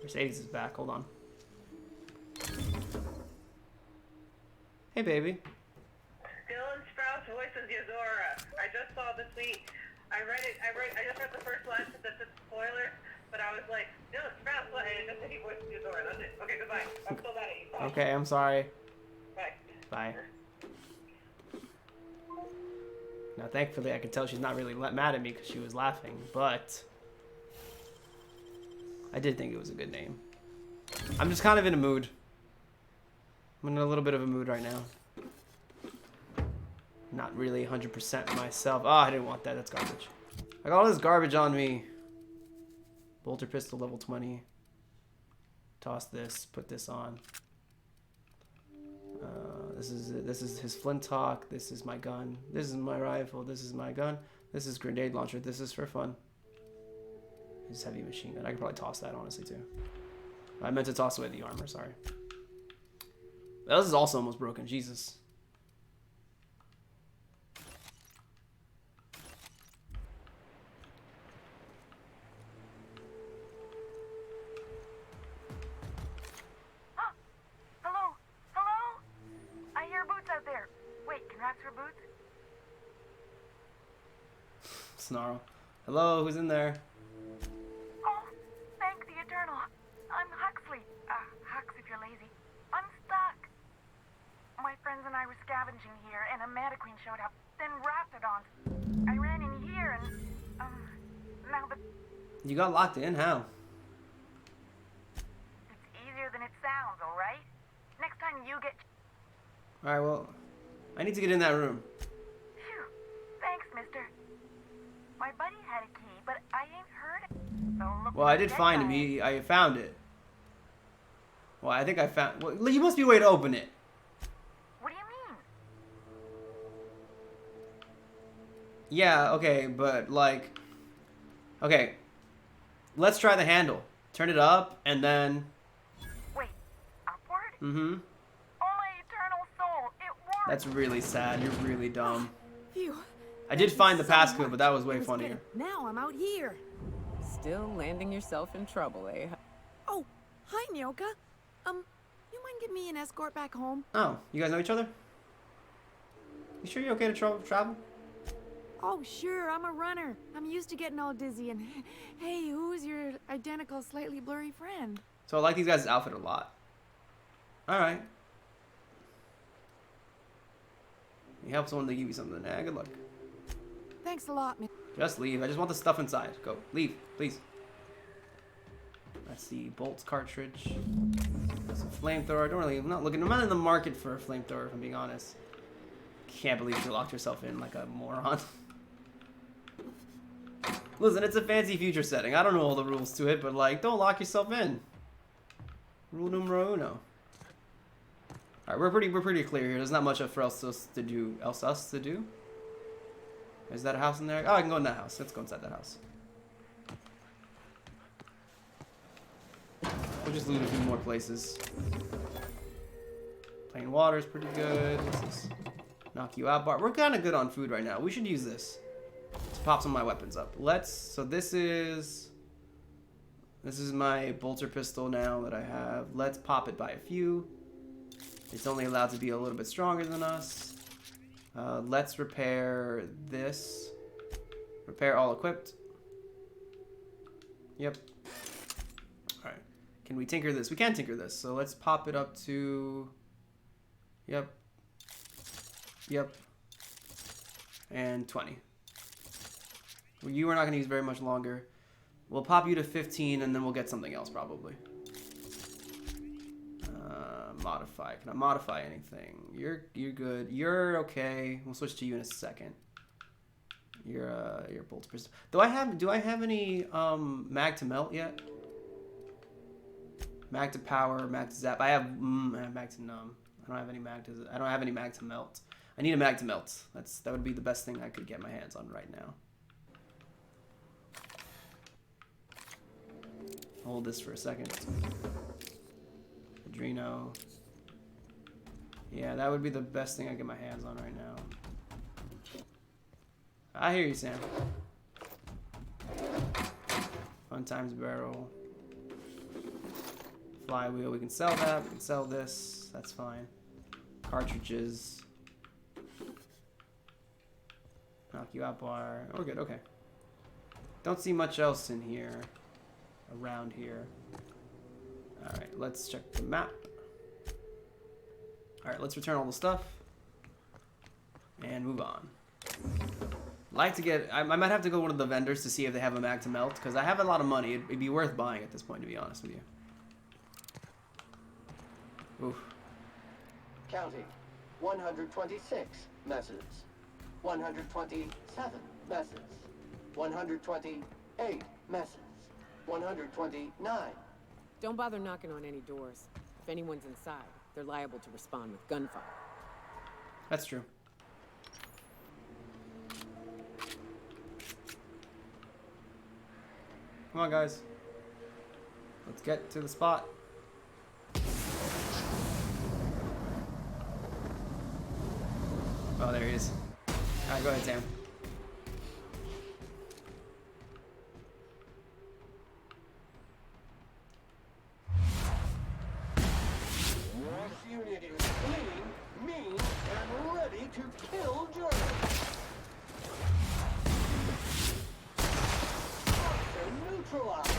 Mercedes is back. Hold on. Hey, baby. Dylan Sprouse voices Yozora. I just saw the tweet. I just read the first line that said spoilers, but I was like, Dylan Sprouse, what? And it just said he voices Yozora. That's it. Okay, goodbye. I'm still mad at you. Bye. Okay, I'm sorry. Bye. Bye. Now, thankfully, I could tell she's not really mad at me because she was laughing, but I did think it was a good name. I'm just kind of in a mood. I'm in a little bit of a mood right now. Not really 100% myself. Oh, I didn't want that. That's garbage. I got all this garbage on me. Bolter pistol level 20. Toss this. Put this on. This is his flintock. This is my gun. This is my rifle. This is my gun. This is grenade launcher. This is for fun. This is heavy machine gun. I could probably toss that honestly too. I meant to toss away the armor. Sorry. This is also almost broken. Jesus. Snarl. Hello, who's in there? Oh, thank the Eternal. I'm Huxley. Hux if you're lazy. I'm stuck. My friends and I were scavenging here, and a Meta Queen showed up, then Raptidons. I ran in here, and, now the... You got locked in? How? It's easier than it sounds, alright? Next time you get... Alright, well, I need to get in that room. Phew. Thanks, mister. My buddy had a key, but I ain't heard it. So look. Well, I did find him. I found it. Well, I think I found... Well, you must be a way to open it. What do you mean? Yeah, okay, but like... Okay. Let's try the handle. Turn it up, and then... Wait. Upward? Mm-hmm. Oh, my eternal soul. It worked. That's really sad. You're really dumb. Phew. I did find the passcode, but that was way funnier. Now I'm out here. Still landing yourself in trouble, eh? Oh, hi, Nyoka. You mind giving me an escort back home? Oh, you guys know each other? You sure you're okay to travel? Oh, sure, I'm a runner. I'm used to getting all dizzy and... Hey, who's your identical, slightly blurry friend? So I like these guys' outfit a lot. Alright. You help someone, they give you something. Good luck. Thanks a lot, man. Just leave. I just want the stuff inside. Go. Leave, please. That's the bolts cartridge. That's a flamethrower. I'm not in the market for a flamethrower, if I'm being honest. Can't believe you locked yourself in like a moron. Listen, it's a fancy future setting. I don't know all the rules to it, but like, don't lock yourself in. Rule numero uno. Alright, we're pretty clear here. There's not much for us to do. Is that a house in there? Oh, I can go in that house. Let's go inside that house. We'll just loot a few more places. Plain water is pretty good. What's this? Knock you out bar. We're kind of good on food right now. We should use this to pop some of my weapons up. So this is my bolter pistol now that I have. Let's pop it by a few. It's only allowed to be a little bit stronger than us. Let's repair this. Repair all equipped. Yep. Alright. Can we tinker this? We can tinker this. So let's pop it up to... Yep. Yep. And 20. Well, you are not going to use very much longer. We'll pop you to 15 and then we'll get something else probably. Modify. Can I modify anything? You're good. You're okay. We'll switch to you in a second. You're bolts pistol. Do I have any mag to melt yet? Mag to power, mag to zap. I have mag to numb. I don't have any mag to melt. I need a mag to melt. That would be the best thing I could get my hands on right now. Hold this for a second. Adreno. Yeah, that would be the best thing I get my hands on right now. I hear you, Sam. Fun times barrel. Flywheel, we can sell that. We can sell this. That's fine. Cartridges. Knock you out bar. Oh, we're good. Okay. Don't see much else in here. Around here. Alright, let's check the map. Alright, let's return all the stuff. And move on. Like to get... I might have to go to one of the vendors to see if they have a mag to melt, because I have a lot of money. It'd be worth buying at this point, to be honest with you. Oof. Counting. 126 messes. 127 messes. 128 messes. 129. Don't bother knocking on any doors. If anyone's inside, they're liable to respond with gunfire. That's true. Come on, guys. Let's get to the spot. Oh, there he is. Alright, go ahead, Sam. This unit is clean, mean, and ready to kill Germans. They're neutralized.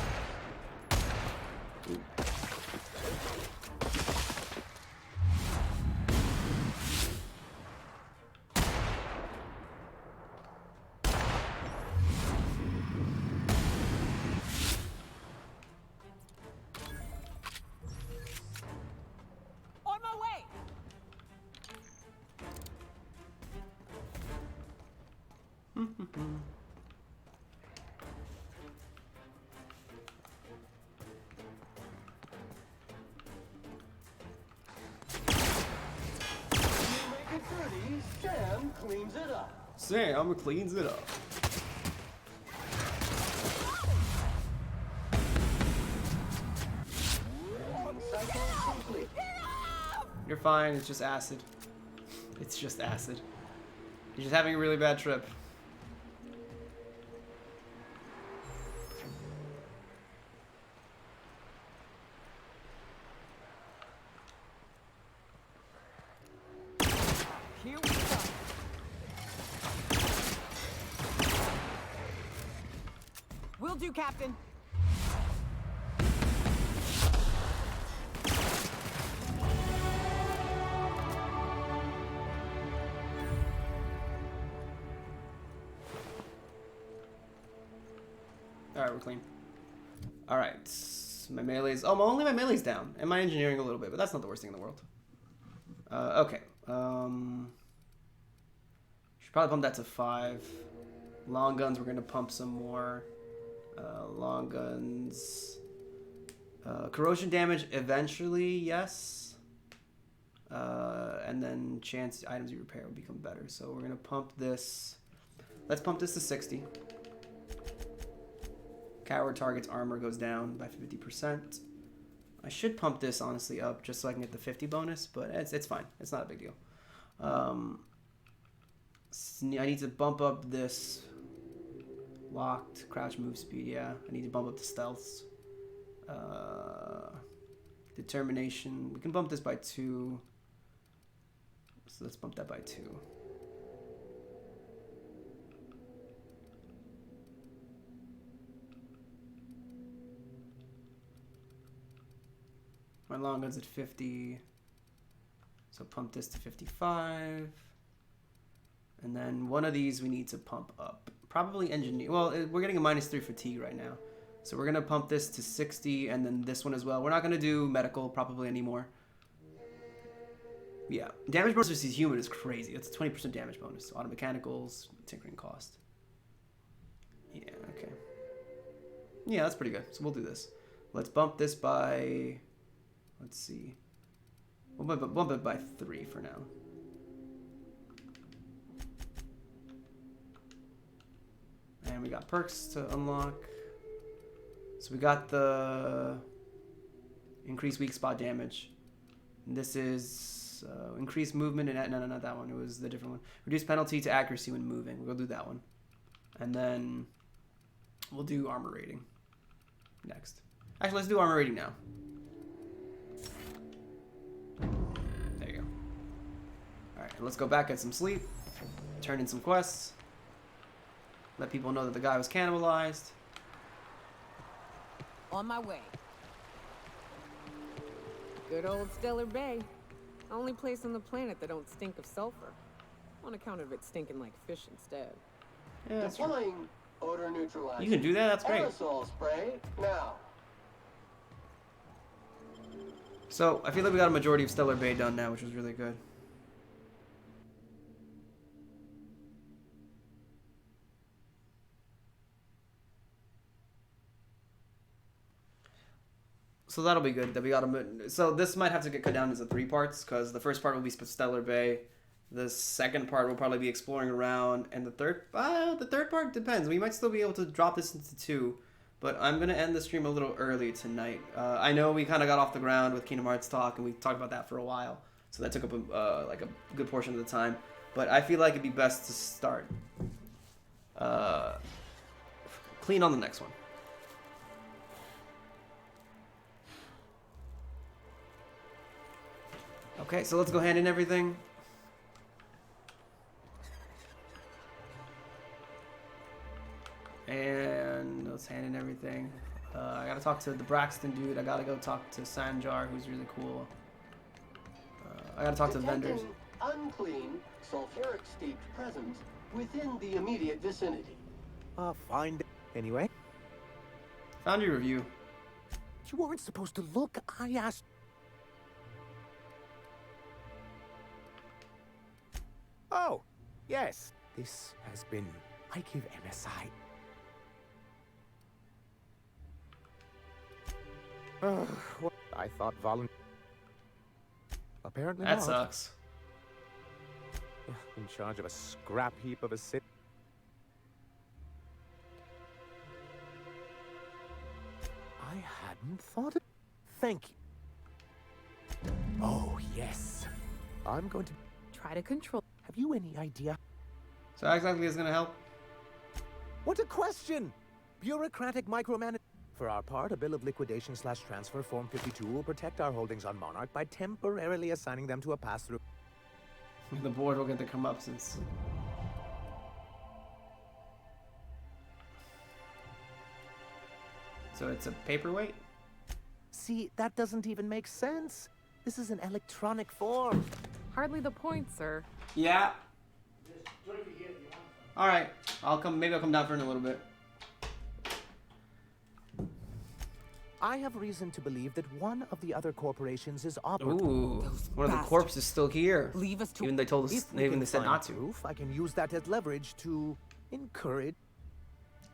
On my way! You make it dirty, Sam cleans it up. Sam cleans it up. Cycle complete. You're fine, it's just acid. It's just acid. You're just having a really bad trip. Here we go. Will do, Captain. Alright, we're clean. Alright. My melee's... Oh, only my melee's down. And my engineering a little bit, but that's not the worst thing in the world. Okay. Should probably pump that to 5. Long guns, we're going to pump some more. Long guns. Corrosion damage, eventually, yes. And then chance items you repair will become better. So we're going to pump this. Let's pump this to 60. Coward target's armor goes down by 50%. I should pump this honestly up just so I can get the 50 bonus, but it's fine. It's not a big deal. I need to bump up this locked crouch move speed. Yeah, I need to bump up the stealths. Determination. We can bump this by 2. So let's bump that by 2. My long gun's at 50, so pump this to 55, and then one of these we need to pump up. Probably engineer. Well, we're getting a -3 fatigue right now, so we're gonna pump this to 60, and then this one as well. We're not gonna do medical probably anymore. Yeah, damage bonus versus human is crazy. It's a 20% damage bonus. Auto mechanicals, tinkering cost. Yeah, okay. Yeah, that's pretty good. So we'll do this. Let's bump this by. Let's see. We'll bump it by 3 for now. And we got perks to unlock. So we got the increased weak spot damage. And this is increased movement and no, not that one. It was the different one. Reduced penalty to accuracy when moving. We'll do that one. And then we'll do armor rating next. Actually, let's do armor rating now. There you go. Alright, let's go back, get some sleep. Turn in some quests. Let people know that the guy was cannibalized. On my way. Good old Stellar Bay. Only place on the planet that don't stink of sulfur. On account of it stinking like fish instead. Yeah, that's true. Deploying odor neutralizer. You can do that? That's great. Aerosol spray now. So, I feel like we got a majority of Stellar Bay done now, which was really good. So that'll be good that we got them. So this might have to get cut down into 3 parts because the first part will be Stellar Bay. The second part will probably be exploring around, and the third part depends. We might still be able to drop this into 2, but I'm gonna end the stream a little early tonight. I know we kind of got off the ground with Kingdom Hearts talk, and we talked about that for a while, so that took up like a good portion of the time. But I feel like it'd be best to start clean on the next one. Okay, so let's go hand in everything. And let's hand in everything. I gotta talk to the Braxton dude. I gotta go talk to Sanjar, who's really cool. I gotta talk to the vendors. Unclean, sulfuric steeped presence within the immediate vicinity. Find it. Anyway. Found your review. You weren't supposed to look. I asked. Oh, yes. This has been. I give MSI. I thought apparently that not. sucks. In charge of a scrap heap of a city. I hadn't thought of. Thank you. Oh yes, I'm going to try to control. Have you any idea? So how exactly is gonna help? What a question! Bureaucratic micromanagement. For our part, a bill of liquidation/transfer Form 52 will protect our holdings on Monarch by temporarily assigning them to a pass-through. The board will get the comeuppance. So it's a paperweight? See, that doesn't even make sense. This is an electronic form. Hardly the point, sir. Yeah. All right, I'll come. Maybe I'll come down for in a little bit. I have reason to believe that one of the other corporations is operating. Ooh, one of the corpses is still here. Leave us to. Even they told us. Even they said not to. Proof, I can use that as leverage to encourage.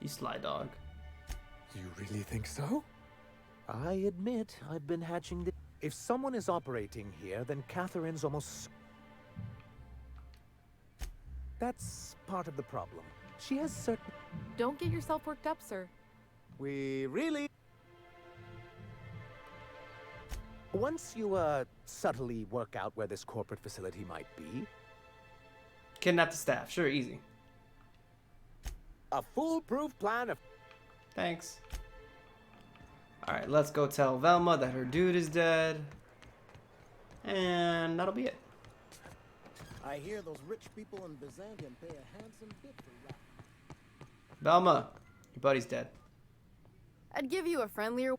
You sly dog. You really think so? I admit I've been hatching the. If someone is operating here, then Catherine's almost. That's part of the problem. She has certain. Don't get yourself worked up, sir. We really. Once you subtly work out where this corporate facility might be. Kidnap the staff. Sure, easy. A foolproof plan of. Thanks. Alright, let's go tell Velma that her dude is dead. And that'll be it. I hear those rich people in Byzantium pay a handsome bit for rap. Velma, your buddy's dead. I'd give you a friendlier...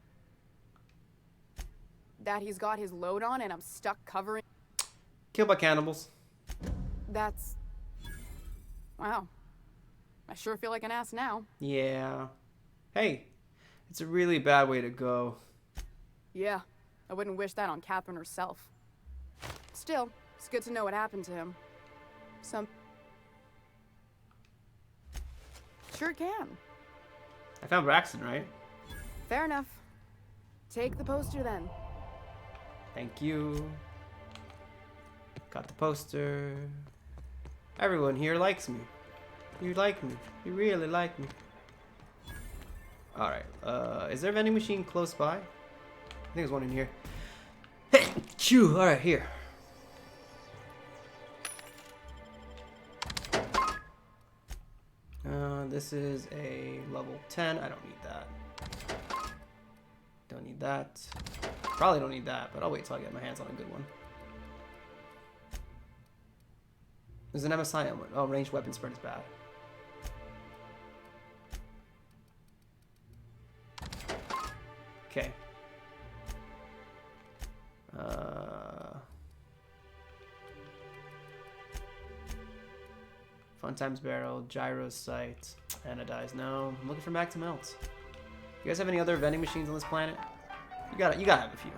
That he's got his load on and I'm stuck covering... Killed by cannibals. That's... Wow. I sure feel like an ass now. Yeah. Hey, it's a really bad way to go. Yeah, I wouldn't wish that on Catherine herself. Still, it's good to know what happened to him. Sure can. I found Braxton, right? Fair enough. Take the poster then. Thank you. Got the poster. Everyone here likes me. You like me. You really like me. Alright, is there a vending machine close by? I think there's one in here. Hey, chew. Alright, here. This is a level 10. I don't need that. Don't need that. Probably don't need that, but I'll wait till I get my hands on a good one. There's an MSI on one. Oh, ranged weapon spread is bad. Okay. Fun times barrel, gyro sight, anodized. No, I'm looking for Mac to melt. You guys have any other vending machines on this planet? You gotta have a few.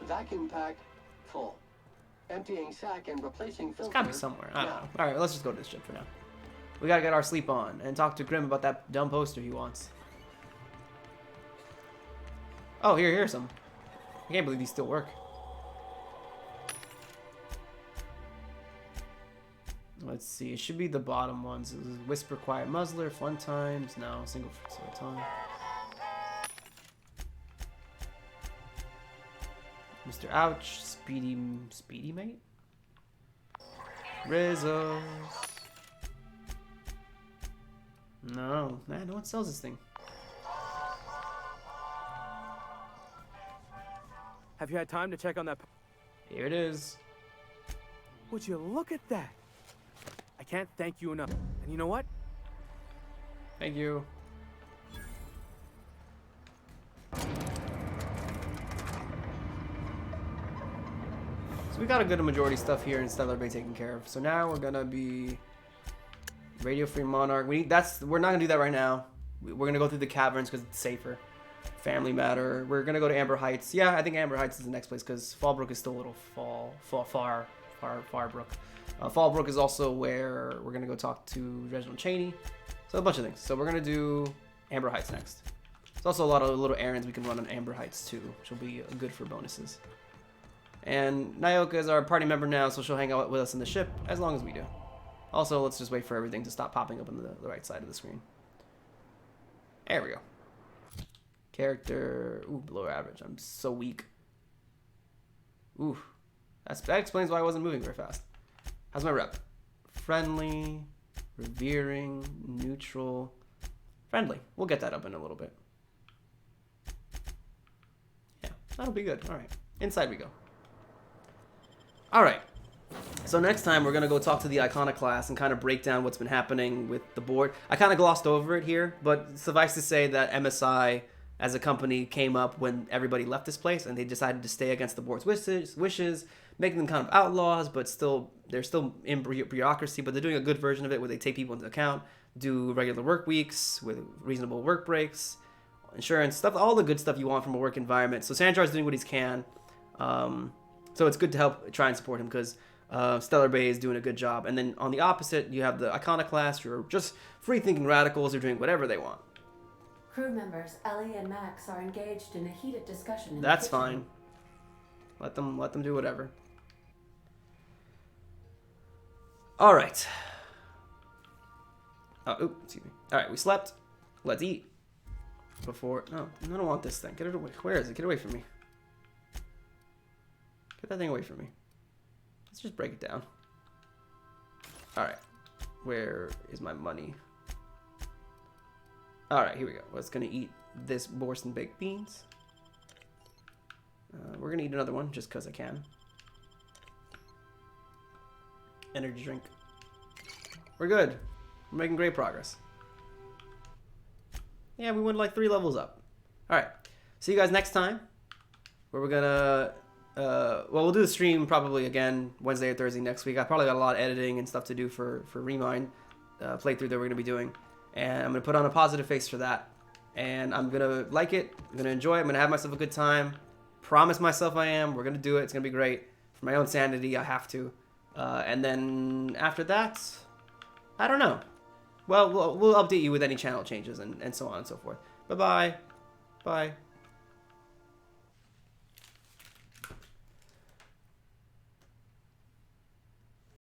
Vacuum pack full. Emptying sack and replacing filter. It's gotta be somewhere. I don't know. Alright, let's just go to this ship for now. We gotta get our sleep on and talk to Grim about that dumb poster he wants. Oh, here's some. I can't believe these still work. Let's see. It should be the bottom ones. It was Whisper, Quiet Muzzler, Fun Times. No, single at a time. Mr. Ouch, Speedy Mate, Rizzos. No, man, no one sells this thing. Have you had time to check on that? Here it is. Would you look at that? I can't thank you enough. And you know what? Thank you. So we got a good majority stuff here in Stellar Bay taken care of. So now we're gonna be Radio Free Monarch. We're not gonna do that right now. We're gonna go through the caverns because it's safer. Family Matter. We're gonna go to Amber Heights. Yeah, I think Amber Heights is the next place because Fallbrook is still a little far Brook. Fallbrook is also where we're gonna go talk to Reginald Cheney. So a bunch of things. So we're gonna do Amber Heights next. There's also a lot of little errands we can run on Amber Heights too, which will be good for bonuses. And Nyoka is our party member now, so she'll hang out with us in the ship as long as we do. Also, let's just wait for everything to stop popping up on the right side of the screen. There we go. Character, ooh, below average. I'm so weak. Ooh, that explains why I wasn't moving very fast. How's my rep? Friendly, revering, neutral, friendly. We'll get that up in a little bit. Yeah, that'll be good. All right, inside we go. All right. So next time we're gonna go talk to the Iconoclast and kind of break down what's been happening with the board. I kind of glossed over it here, but suffice to say that MSI as a company came up when everybody left this place and they decided to stay against the board's wishes, making them kind of outlaws, but they're still in bureaucracy, but they're doing a good version of it where they take people into account, do regular work weeks with reasonable work breaks, insurance stuff, all the good stuff you want from a work environment. So Sanjar's doing what he can. So it's good to help try and support him because Stellar Bay is doing a good job. And then on the opposite, you have the Iconoclast, who are just free-thinking radicals who are doing whatever they want. Crew members Ellie and Max are engaged in a heated discussion in That's the kitchen. fine. Let them do whatever. All right. Excuse me. All right, we slept. Let's eat. No, I don't want this thing. Get it away. Where is it? Get away from me. Get that thing away from me. Let's just break it down. All right. Where is my money? All right, here we go. Let's gonna eat this Borston baked beans. We're gonna eat another one just because I can. Energy drink. We're good. We're making great progress. Yeah, we went like 3 levels up. All right. See you guys next time. Where we're gonna, well, we'll do the stream probably again Wednesday or Thursday next week. I probably got a lot of editing and stuff to do for Remind playthrough that we're gonna be doing. And I'm gonna put on a positive face for that. And I'm gonna like it. I'm gonna enjoy it. I'm gonna have myself a good time. Promise myself I am. We're gonna do it. It's gonna be great. For my own sanity, I have to. And then after that, I don't know. Well, we'll update you with any channel changes and so on and so forth. Bye-bye. Bye.